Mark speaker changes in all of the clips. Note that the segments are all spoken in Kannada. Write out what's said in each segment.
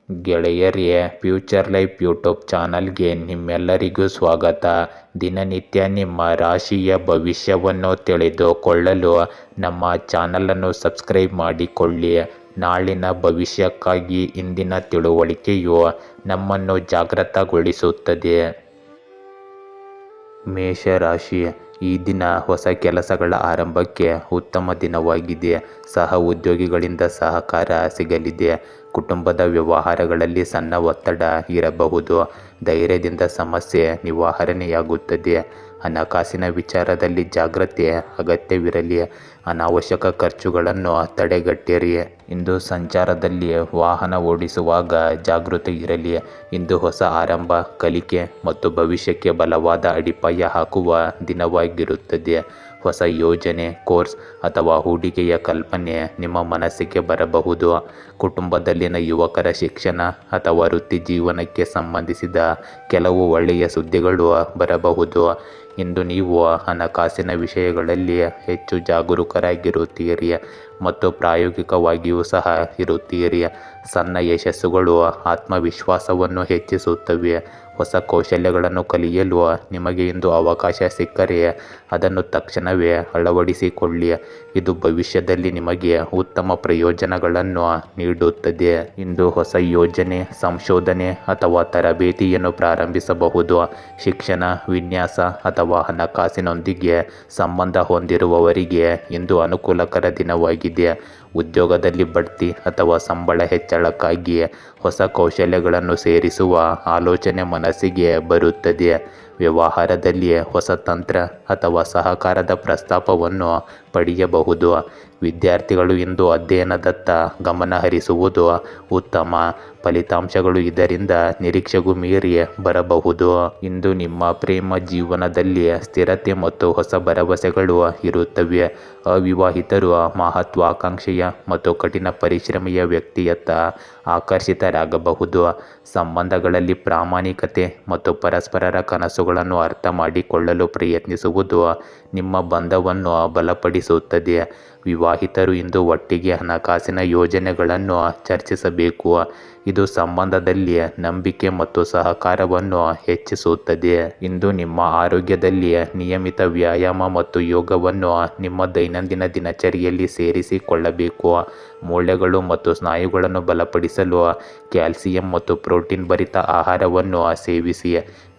Speaker 1: ಗೆಳೆಯರೇ, ಫ್ಯೂಚರ್ ಲೈಫ್ ಯೂಟ್ಯೂಬ್ ಚಾನಲ್ಗೆ ನಿಮ್ಮೆಲ್ಲರಿಗೂ ಸ್ವಾಗತ. ದಿನನಿತ್ಯ ನಿಮ್ಮ ರಾಶಿಯ ಭವಿಷ್ಯವನ್ನು ತಿಳಿದುಕೊಳ್ಳಲು ನಮ್ಮ ಚಾನಲನ್ನು ಸಬ್ಸ್ಕ್ರೈಬ್ ಮಾಡಿಕೊಳ್ಳಿ. ನಾಳಿನ ಭವಿಷ್ಯಕ್ಕಾಗಿ ಇಂದಿನ ತಿಳುವಳಿಕೆಯು ನಮ್ಮನ್ನು ಜಾಗೃತಗೊಳಿಸುತ್ತದೆ. ಮೇಷರಾಶಿ, ಈ ದಿನ ಹೊಸ ಕೆಲಸಗಳ ಆರಂಭಕ್ಕೆ ಉತ್ತಮ ದಿನವಾಗಿದೆ. ಸಹ ಉದ್ಯೋಗಿಗಳಿಂದ ಸಹಕಾರ ಸಿಗಲಿದೆ. ಕುಟುಂಬದ ವ್ಯವಹಾರಗಳಲ್ಲಿ ಸಣ್ಣ ಒತ್ತಡ ಇರಬಹುದು. ಧೈರ್ಯದಿಂದ ಸಮಸ್ಯೆ ನಿವಾರಣೆಯಾಗುತ್ತದೆ. ಹಣಕಾಸಿನ ವಿಚಾರದಲ್ಲಿ ಜಾಗ್ರತೆ ಅಗತ್ಯವಿರಲಿ. ಅನಾವಶ್ಯಕ ಖರ್ಚುಗಳನ್ನು ತಡೆಗಟ್ಟಿರಿ. ಇಂದು ಸಂಚಾರದಲ್ಲಿ ವಾಹನ ಓಡಿಸುವಾಗ ಜಾಗೃತಿ ಇರಲಿ. ಇಂದು ಹೊಸ ಆರಂಭ, ಕಲಿಕೆ ಮತ್ತು ಭವಿಷ್ಯಕ್ಕೆ ಬಲವಾದ ಅಡಿಪಾಯ ಹಾಕುವ ದಿನವಾಗಿರುತ್ತದೆ. ಹೊಸ ಯೋಜನೆ, ಕೋರ್ಸ್ ಅಥವಾ ಹೂಡಿಕೆಯ ಕಲ್ಪನೆ ನಿಮ್ಮ ಮನಸ್ಸಿಗೆ ಬರಬಹುದು. ಕುಟುಂಬದಲ್ಲಿನ ಯುವಕರ ಶಿಕ್ಷಣ ಅಥವಾ ವೃತ್ತಿ ಜೀವನಕ್ಕೆ ಸಂಬಂಧಿಸಿದ ಕೆಲವು ಒಳ್ಳೆಯ ಸುದ್ದಿಗಳು ಬರಬಹುದು. ಇಂದು ನೀವು ಹಣಕಾಸಿನ ವಿಷಯಗಳಲ್ಲಿ ಹೆಚ್ಚು ಜಾಗರೂಕರಾಗಿರುತ್ತೀರಿ ಮತ್ತು ಪ್ರಾಯೋಗಿಕವಾಗಿಯೂ ಸಹ ಇರುತ್ತೀರಿ. ಸಣ್ಣ ಯಶಸ್ಸುಗಳು ಆತ್ಮವಿಶ್ವಾಸವನ್ನು ಹೆಚ್ಚಿಸುತ್ತವೆ. ಹೊಸ ಕೌಶಲ್ಯಗಳನ್ನು ಕಲಿಯಲು ನಿಮಗೆ ಇಂದು ಅವಕಾಶ ಸಿಕ್ಕರೆ ಅದನ್ನು ತಕ್ಷಣವೇ ಅಳವಡಿಸಿಕೊಳ್ಳಿ. ಇದು ಭವಿಷ್ಯದಲ್ಲಿ ನಿಮಗೆ ಉತ್ತಮ ಪ್ರಯೋಜನಗಳನ್ನು ನೀಡುತ್ತದೆ. ಇಂದು ಹೊಸ ಯೋಜನೆ, ಸಂಶೋಧನೆ ಅಥವಾ ತರಬೇತಿಯನ್ನು ಪ್ರಾರಂಭಿಸಬಹುದು. ಶಿಕ್ಷಣ, ವಿನ್ಯಾಸ ಅಥವಾ ಹಣಕಾಸಿನೊಂದಿಗೆ ಸಂಬಂಧ ಹೊಂದಿರುವವರಿಗೆ ಇಂದು ಅನುಕೂಲಕರ ದಿನವಾಗಿದೆ. ಉದ್ಯೋಗದಲ್ಲಿ ಬಡ್ತಿ ಅಥವಾ ಸಂಬಳ ಹೆಚ್ಚಳಕ್ಕಾಗಿ ಹೊಸ ಕೌಶಲ್ಯಗಳನ್ನು ಸೇರಿಸುವ ಆಲೋಚನೆ ಮನಸ್ಸಿಗೆ ಬರುತ್ತದೆ. ವ್ಯವಹಾರದಲ್ಲಿ ಹೊಸ ತಂತ್ರ ಅಥವಾ ಸಹಕಾರದ ಪ್ರಸ್ತಾಪವನ್ನು ಪಡೆಯಬಹುದು. ವಿದ್ಯಾರ್ಥಿಗಳು ಇಂದು ಅಧ್ಯಯನದತ್ತ ಗಮನ ಹರಿಸುವುದು ಉತ್ತಮ. ಫಲಿತಾಂಶಗಳು ಇದರಿಂದ ನಿರೀಕ್ಷೆಗೂ ಮೀರಿ ಬರಬಹುದು. ಇಂದು ನಿಮ್ಮ ಪ್ರೇಮ ಜೀವನದಲ್ಲಿ ಸ್ಥಿರತೆ ಮತ್ತು ಹೊಸ ಭರವಸೆಗಳು ಇರುತ್ತವೆ. ಅವಿವಾಹಿತರು ಮಹತ್ವಾಕಾಂಕ್ಷೆಯ ಮತ್ತು ಕಠಿಣ ಪರಿಶ್ರಮಿಯ ವ್ಯಕ್ತಿಯತ್ತ ಆಕರ್ಷಿತರಾಗಬಹುದು. ಸಂಬಂಧಗಳಲ್ಲಿ ಪ್ರಾಮಾಣಿಕತೆ ಮತ್ತು ಪರಸ್ಪರರ ಕನಸುಗಳನ್ನು ಅರ್ಥ ಮಾಡಿಕೊಳ್ಳಲು ಪ್ರಯತ್ನಿಸುವುದು ನಿಮ್ಮ ಬಂಧವನ್ನು ಬಲಪಡಿಸುತ್ತದೆ. ವಿವಾಹಿತರು ಇಂದು ಒಟ್ಟಿಗೆ ಹಣಕಾಸಿನ ಯೋಜನೆಗಳನ್ನು ಚರ್ಚಿಸಬೇಕು. ಇದು ಸಂಬಂಧದಲ್ಲಿ ನಂಬಿಕೆ ಮತ್ತು ಸಹಕಾರವನ್ನು ಹೆಚ್ಚಿಸುತ್ತದೆ. ಇಂದು ನಿಮ್ಮ ಆರೋಗ್ಯದಲ್ಲಿ ನಿಯಮಿತ ವ್ಯಾಯಾಮ ಮತ್ತು ಯೋಗವನ್ನು ನಿಮ್ಮ ದೈನಂದಿನ ದಿನಚರಿಯಲ್ಲಿ ಸೇರಿಸಿಕೊಳ್ಳಬೇಕು. ಮೂಳೆಗಳು ಮತ್ತು ಸ್ನಾಯುಗಳನ್ನು ಬಲಪಡಿಸಲು ಕ್ಯಾಲ್ಸಿಯಂ ಮತ್ತು ಪ್ರೋಟೀನ್ ಭರಿತ ಆಹಾರವನ್ನು ಸೇವಿಸಿ.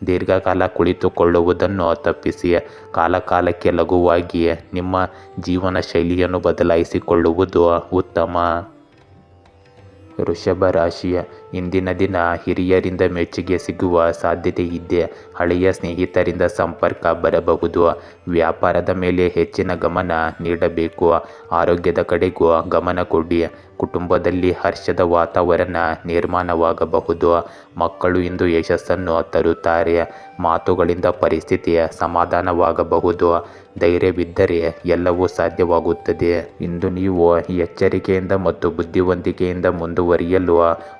Speaker 1: ದೀರ್ಘಕಾಲ ಕುಳಿತುಕೊಳ್ಳುವುದನ್ನು ತಪ್ಪಿಸಿ. ಕಾಲಕಾಲಕ್ಕೆ ಲಘುವಾಗಿ ನಿಮ್ಮ ಜೀವನ ಶೈಲಿಯನ್ನು ಬದಲಾಯಿಸಿಕೊಳ್ಳುವುದು ಉತ್ತಮ. ವೃಷಭ ರಾಶಿ, ಇಂದಿನ ದಿನ ಹಿರಿಯರಿಂದ ಮೆಚ್ಚುಗೆ ಸಿಗುವ ಸಾಧ್ಯತೆ ಇದೆ. ಹಳೆಯ ಸ್ನೇಹಿತರಿಂದ ಸಂಪರ್ಕ ಬರಬಹುದು. ವ್ಯಾಪಾರದ ಮೇಲೆ ಹೆಚ್ಚಿನ ಗಮನ ನೀಡಬೇಕು. ಆರೋಗ್ಯದ ಕಡೆಗೂ ಗಮನ ಕೊಡಿ. ಕುಟುಂಬದಲ್ಲಿ ಹರ್ಷದ ವಾತಾವರಣ ನಿರ್ಮಾಣವಾಗಬಹುದು. ಮಕ್ಕಳು ಇಂದು ಯಶಸ್ಸನ್ನು ತರುತ್ತಾರೆ. ಮಾತುಗಳಿಂದ ಪರಿಸ್ಥಿತಿ ಸಮಾಧಾನವಾಗಬಹುದು. ಧೈರ್ಯವಿದ್ದರೆ ಎಲ್ಲವೂ ಸಾಧ್ಯವಾಗುತ್ತದೆ. ಇಂದು ನೀವು ಎಚ್ಚರಿಕೆಯಿಂದ ಮತ್ತು ಬುದ್ಧಿವಂತಿಕೆಯಿಂದ ಮುಂದುವರಿಯಲು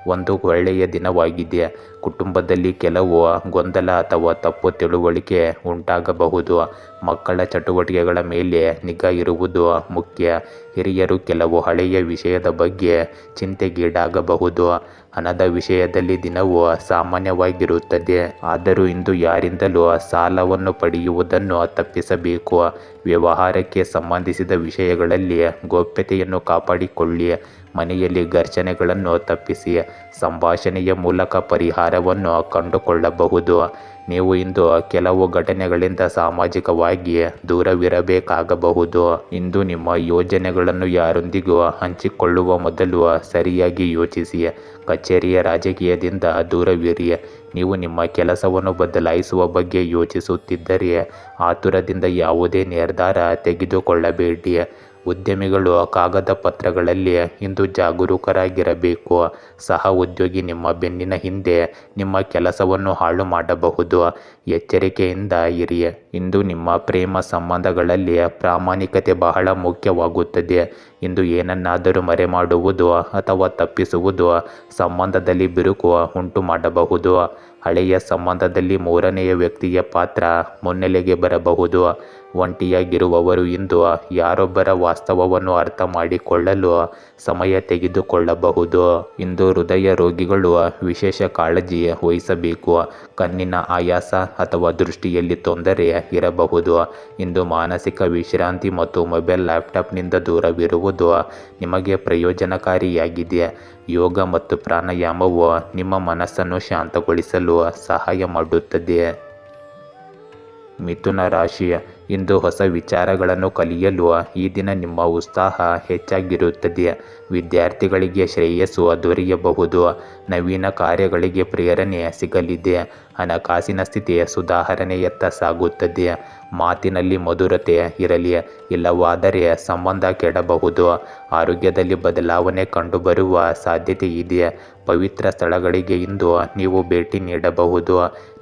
Speaker 1: ಒಂದು ಒಳ್ಳೆಯ ದಿನವಾಗಿದೆ. ಕುಟುಂಬದಲ್ಲಿ ಕೆಲವು ಗೊಂದಲ ಅಥವಾ ತಪ್ಪು ತಿಳುವಳಿಕೆ ಉಂಟಾಗಬಹುದು. ಮಕ್ಕಳ ಚಟುವಟಿಕೆಗಳ ಮೇಲೆ ನಿಗಾ ಇರುವುದು ಮುಖ್ಯ. ಹಿರಿಯರು ಕೆಲವು ಹಳೆಯ ವಿಷಯದ ಬಗ್ಗೆ ಚಿಂತೆಗೀಡಾಗಬಹುದು. ಹಣದ ವಿಷಯದಲ್ಲಿ ದಿನವೂ ಸಾಮಾನ್ಯವಾಗಿರುತ್ತದೆ. ಆದರೂ ಇಂದು ಯಾರಿಂದಲೂ ಸಾಲವನ್ನು ಪಡೆಯುವುದನ್ನು ತಪ್ಪಿಸಬೇಕು. ವ್ಯವಹಾರಕ್ಕೆ ಸಂಬಂಧಿಸಿದ ವಿಷಯಗಳಲ್ಲಿ ಗೌಪ್ಯತೆಯನ್ನು ಕಾಪಾಡಿಕೊಳ್ಳಿ. ಮನೆಯಲ್ಲಿ ಘರ್ಷಣೆಗಳನ್ನು ತಪ್ಪಿಸಿ. ಸಂಭಾಷಣೆಯ ಮೂಲಕ ಪರಿಹಾರವನ್ನು ಕಂಡುಕೊಳ್ಳಬಹುದು. ನೀವು ಇಂದು ಕೆಲವು ಘಟನೆಗಳಿಂದ ಸಾಮಾಜಿಕವಾಗಿ ದೂರವಿರಬೇಕಾಗಬಹುದು. ಇಂದು ನಿಮ್ಮ ಯೋಜನೆಗಳನ್ನು ಯಾರೊಂದಿಗೂ ಹಂಚಿಕೊಳ್ಳುವ ಮೊದಲು ಸರಿಯಾಗಿ ಯೋಚಿಸಿ. ಕಚೇರಿಯ ರಾಜಕೀಯದಿಂದ ದೂರವಿರಿ. ನೀವು ನಿಮ್ಮ ಕೆಲಸವನ್ನು ಬದಲಾಯಿಸುವ ಬಗ್ಗೆ ಯೋಚಿಸುತ್ತಿದ್ದರೆ ಆತುರದಿಂದ ಯಾವುದೇ ನಿರ್ಧಾರ ತೆಗೆದುಕೊಳ್ಳಬೇಡಿ. ಉದ್ಯಮಿಗಳು ಕಾಗದ ಪತ್ರಗಳಲ್ಲಿ ಇಂದು ಜಾಗರೂಕರಾಗಿರಬೇಕು. ಸಹ ಉದ್ಯೋಗಿ ನಿಮ್ಮ ಬೆನ್ನಿನ ಹಿಂದೆ ನಿಮ್ಮ ಕೆಲಸವನ್ನು ಹಾಳು ಮಾಡಬಹುದು. ಎಚ್ಚರಿಕೆಯಿಂದ ಇರಿ. ಇಂದು ನಿಮ್ಮ ಪ್ರೇಮ ಸಂಬಂಧಗಳಲ್ಲಿ ಪ್ರಾಮಾಣಿಕತೆ ಬಹಳ ಮುಖ್ಯವಾಗುತ್ತದೆ. ಇಂದು ಏನನ್ನಾದರೂ ಮರೆಮಾಡುವುದು ಅಥವಾ ತಪ್ಪಿಸುವುದು ಸಂಬಂಧದಲ್ಲಿ ಬಿರುಕು ಉಂಟು ಮಾಡಬಹುದು. ಹಳೆಯ ಸಂಬಂಧದಲ್ಲಿ ಮೂರನೆಯ ವ್ಯಕ್ತಿಯ ಪಾತ್ರ ಮುನ್ನೆಲೆಗೆ ಬರಬಹುದು. ಒಂಟಿಯಾಗಿರುವವರು ಇಂದು ಯಾರೊಬ್ಬರ ವಾಸ್ತವವನ್ನು ಅರ್ಥ ಮಾಡಿಕೊಳ್ಳಲು ಸಮಯ ತೆಗೆದುಕೊಳ್ಳಬಹುದು. ಇಂದು ಹೃದಯ ರೋಗಿಗಳು ವಿಶೇಷ ಕಾಳಜಿ ವಹಿಸಬೇಕು. ಕಣ್ಣಿನ ಆಯಾಸ ಅಥವಾ ದೃಷ್ಟಿಯಲ್ಲಿ ತೊಂದರೆ ಇರಬಹುದು. ಇಂದು ಮಾನಸಿಕ ವಿಶ್ರಾಂತಿ ಮತ್ತು ಮೊಬೈಲ್ ಲ್ಯಾಪ್ಟಾಪ್ನಿಂದ ದೂರವಿರುವುದು ನಿಮಗೆ ಪ್ರಯೋಜನಕಾರಿಯಾಗಿದೆ. ಯೋಗ ಮತ್ತು ಪ್ರಾಣಾಯಾಮವು ನಿಮ್ಮ ಮನಸ್ಸನ್ನು ಶಾಂತಗೊಳಿಸಲು ಸಹಾಯ ಮಾಡುತ್ತದೆ. ಮಿಥುನ ರಾಶಿ, ಇಂದು ಹೊಸ ವಿಚಾರಗಳನ್ನು ಕಲಿಯಲು ಈ ದಿನ ನಿಮ್ಮ ಉತ್ಸಾಹ ಹೆಚ್ಚಾಗಿರುತ್ತದೆ. ವಿದ್ಯಾರ್ಥಿಗಳಿಗೆ ಶ್ರೇಯಸ್ಸು ದೊರೆಯಬಹುದು. ನವೀನ ಕಾರ್ಯಗಳಿಗೆ ಪ್ರೇರಣೆ ಸಿಗಲಿದೆ. ಹಣಕಾಸಿನ ಸ್ಥಿತಿ ಸುಧಾರಣೆಯತ್ತ ಸಾಗುತ್ತದೆ. ಮಾತಿನಲ್ಲಿ ಮಧುರತೆ ಇರಲಿ, ಇಲ್ಲವಾದರೆ ಸಂಬಂಧ ಕೆಡಬಹುದು. ಆರೋಗ್ಯದಲ್ಲಿ ಬದಲಾವಣೆ ಕಂಡುಬರುವ ಸಾಧ್ಯತೆ ಇದೆ. ಪವಿತ್ರ ಸ್ಥಳಗಳಿಗೆ ಇಂದು ನೀವು ಭೇಟಿ ನೀಡಬಹುದು.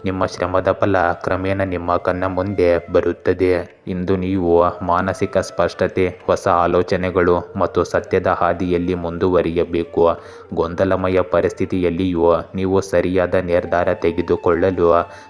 Speaker 1: ನಿಮ್ಮ ಶ್ರಮದ ಫಲ ಕ್ರಮೇಣ ನಿಮ್ಮ ಕಣ್ಣ ಮುಂದೆ ಬರುತ್ತದೆ. ಇಂದು ನೀವು ಮಾನಸಿಕ ಸ್ಪಷ್ಟತೆ, ಹೊಸ ಆಲೋಚನೆಗಳು ಮತ್ತು ಸತ್ಯದ ಹಾದಿಯಲ್ಲಿ ಮುಂದುವರಿಯಬೇಕು. ಗೊಂದಲಮಯ ಪರಿಸ್ಥಿತಿಯಲ್ಲಿಯೂ ನೀವು ಸರಿಯಾದ ನಿರ್ಧಾರ ತೆಗೆದುಕೊಳ್ಳಲು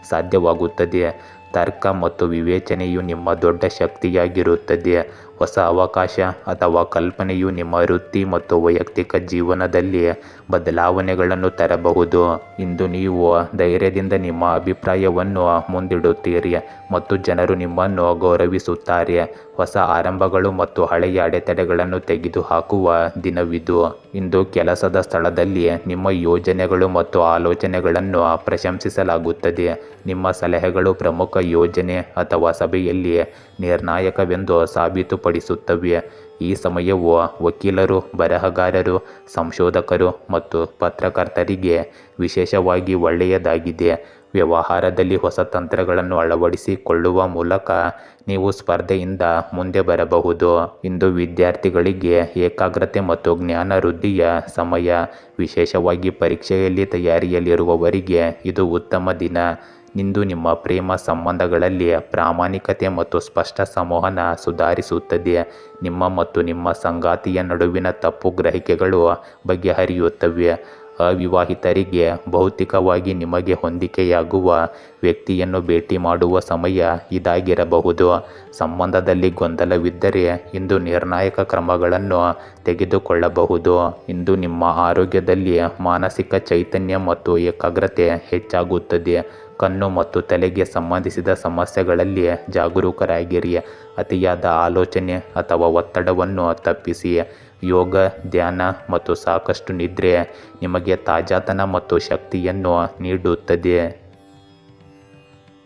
Speaker 1: ಸಾಧ್ಯವಾಗುತ್ತದೆ. ತರ್ಕ ಮತ್ತು ವಿವೇಚನೆಯು ನಿಮ್ಮ ದೊಡ್ಡ ಶಕ್ತಿಯಾಗಿರುತ್ತದೆ. ಹೊಸ ಅವಕಾಶ ಅಥವಾ ಕಲ್ಪನೆಯು ನಿಮ್ಮ ವೃತ್ತಿ ಮತ್ತು ವೈಯಕ್ತಿಕ ಜೀವನದಲ್ಲಿ ಬದಲಾವಣೆಗಳನ್ನು ತರಬಹುದು. ಇಂದು ನೀವು ಧೈರ್ಯದಿಂದ ನಿಮ್ಮ ಅಭಿಪ್ರಾಯವನ್ನು ಮುಂದಿಡುತ್ತೀರಿ ಮತ್ತು ಜನರು ನಿಮ್ಮನ್ನು ಗೌರವಿಸುತ್ತಾರೆ. ಹೊಸ ಆರಂಭಗಳು ಮತ್ತು ಹಳೆಯ ಅಡೆತಡೆಗಳನ್ನು ತೆಗೆದುಹಾಕುವ ದಿನವಿದು. ಇಂದು ಕೆಲಸದ ಸ್ಥಳದಲ್ಲಿ ನಿಮ್ಮ ಯೋಜನೆಗಳು ಮತ್ತು ಆಲೋಚನೆಗಳನ್ನು ಪ್ರಶಂಸಿಸಲಾಗುತ್ತದೆ. ನಿಮ್ಮ ಸಲಹೆಗಳು ಪ್ರಮುಖ ಯೋಜನೆ ಅಥವಾ ಸಭೆಯಲ್ಲಿ ನಿರ್ಣಾಯಕವೆಂದು ಸಾಬೀತುಪಡಿಸುತ್ತವೆ. ಈ ಸಮಯವು ವಕೀಲರು, ಬರಹಗಾರರು, ಸಂಶೋಧಕರು ಮತ್ತು ಪತ್ರಕರ್ತರಿಗೆ ವಿಶೇಷವಾಗಿ ಒಳ್ಳೆಯದಾಗಿದೆ. ವ್ಯವಹಾರದಲ್ಲಿ ಹೊಸ ತಂತ್ರಗಳನ್ನು ಅಳವಡಿಸಿಕೊಳ್ಳುವ ಮೂಲಕ ನೀವು ಸ್ಪರ್ಧೆಯಿಂದ ಮುಂದೆ ಬರಬಹುದು. ಇಂದು ವಿದ್ಯಾರ್ಥಿಗಳಿಗೆ ಏಕಾಗ್ರತೆ ಮತ್ತು ಜ್ಞಾನ ವೃದ್ಧಿಯ ಸಮಯ. ವಿಶೇಷವಾಗಿ ಪರೀಕ್ಷೆಯಲ್ಲಿ ತಯಾರಿಯಲ್ಲಿರುವವರಿಗೆ ಇದು ಉತ್ತಮ ದಿನ. ಇಂದು ನಿಮ್ಮ ಪ್ರೇಮ ಸಂಬಂಧಗಳಲ್ಲಿ ಪ್ರಾಮಾಣಿಕತೆ ಮತ್ತು ಸ್ಪಷ್ಟ ಸಂವಹನ ಸುಧಾರಿಸುತ್ತದೆ. ನಿಮ್ಮ ಮತ್ತು ನಿಮ್ಮ ಸಂಗಾತಿಯ ನಡುವಿನ ತಪ್ಪು ಗ್ರಹಿಕೆಗಳು ಬಗೆಹರಿಯುತ್ತವೆ. ಅವಿವಾಹಿತರಿಗೆ ಭೌತಿಕವಾಗಿ ನಿಮಗೆ ಹೊಂದಿಕೆಯಾಗುವ ವ್ಯಕ್ತಿಯನ್ನು ಭೇಟಿ ಮಾಡುವ ಸಮಯ ಇದಾಗಿರಬಹುದು. ಸಂಬಂಧದಲ್ಲಿ ಗೊಂದಲವಿದ್ದರೆ ಇಂದು ನಿರ್ಣಾಯಕ ಕ್ರಮಗಳನ್ನು ತೆಗೆದುಕೊಳ್ಳಬಹುದು. ಇಂದು ನಿಮ್ಮ ಆರೋಗ್ಯದಲ್ಲಿ ಮಾನಸಿಕ ಚೈತನ್ಯ ಮತ್ತು ಏಕಾಗ್ರತೆ ಹೆಚ್ಚಾಗುತ್ತದೆ. ಕಣ್ಣು ಮತ್ತು ತಲೆಗೆ ಸಂಬಂಧಿಸಿದ ಸಮಸ್ಯೆಗಳಲ್ಲಿ ಜಾಗರೂಕರಾಗಿರಿ. ಅತಿಯಾದ ಆಲೋಚನೆ ಅಥವಾ ಒತ್ತಡವನ್ನು ತಪ್ಪಿಸಿ. ಯೋಗ, ಧ್ಯಾನ ಮತ್ತು ಸಾಕಷ್ಟು ನಿದ್ರೆ ನಿಮಗೆ ತಾಜಾತನ ಮತ್ತು ಶಕ್ತಿಯನ್ನು ನೀಡುತ್ತದೆ.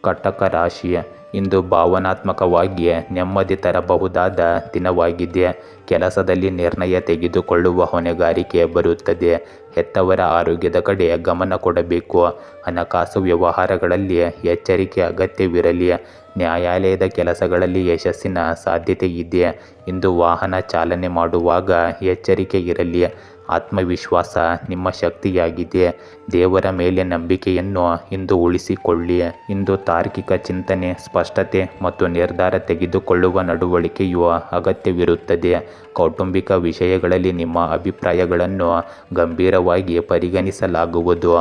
Speaker 1: ಕಟಕ ರಾಶಿ, ಇಂದು ಭಾವನಾತ್ಮಕವಾಗಿ ನೆಮ್ಮದಿ ತರಬಹುದಾದ ದಿನವಾಗಿದೆ. ಕೆಲಸದಲ್ಲಿ ನಿರ್ಣಯ ತೆಗೆದುಕೊಳ್ಳುವ ಹೊಣೆಗಾರಿಕೆ ಬರುತ್ತದೆ. ಹೆತ್ತವರ ಆರೋಗ್ಯದ ಕಡೆ ಗಮನ ಕೊಡಬೇಕು. ಹಣಕಾಸು ವ್ಯವಹಾರಗಳಲ್ಲಿ ಎಚ್ಚರಿಕೆ ಅಗತ್ಯವಿರಲಿ. ನ್ಯಾಯಾಲಯದ ಕೆಲಸಗಳಲ್ಲಿ ಯಶಸ್ಸಿನ ಸಾಧ್ಯತೆ ಇದೆ. ಇಂದು ವಾಹನ ಚಾಲನೆ ಮಾಡುವಾಗ ಎಚ್ಚರಿಕೆ ಇರಲಿ. ಆತ್ಮವಿಶ್ವಾಸ ನಿಮ್ಮ ಶಕ್ತಿಯಾಗಿದೆ. ದೇವರ ಮೇಲೆ ನಂಬಿಕೆಯನ್ನು ಇಂದು ಉಳಿಸಿಕೊಳ್ಳಿ. ಇಂದು ತಾರ್ಕಿಕ ಚಿಂತನೆ, ಸ್ಪಷ್ಟತೆ ಮತ್ತು ನಿರ್ಧಾರ ತೆಗೆದುಕೊಳ್ಳುವ ನಡವಳಿಕೆಯು ಅಗತ್ಯವಿರುತ್ತದೆ. ಕೌಟುಂಬಿಕ ವಿಷಯಗಳಲ್ಲಿ ನಿಮ್ಮ ಅಭಿಪ್ರಾಯಗಳನ್ನು ಗಂಭೀರವಾಗಿ ಪರಿಗಣಿಸಲಾಗುವುದು.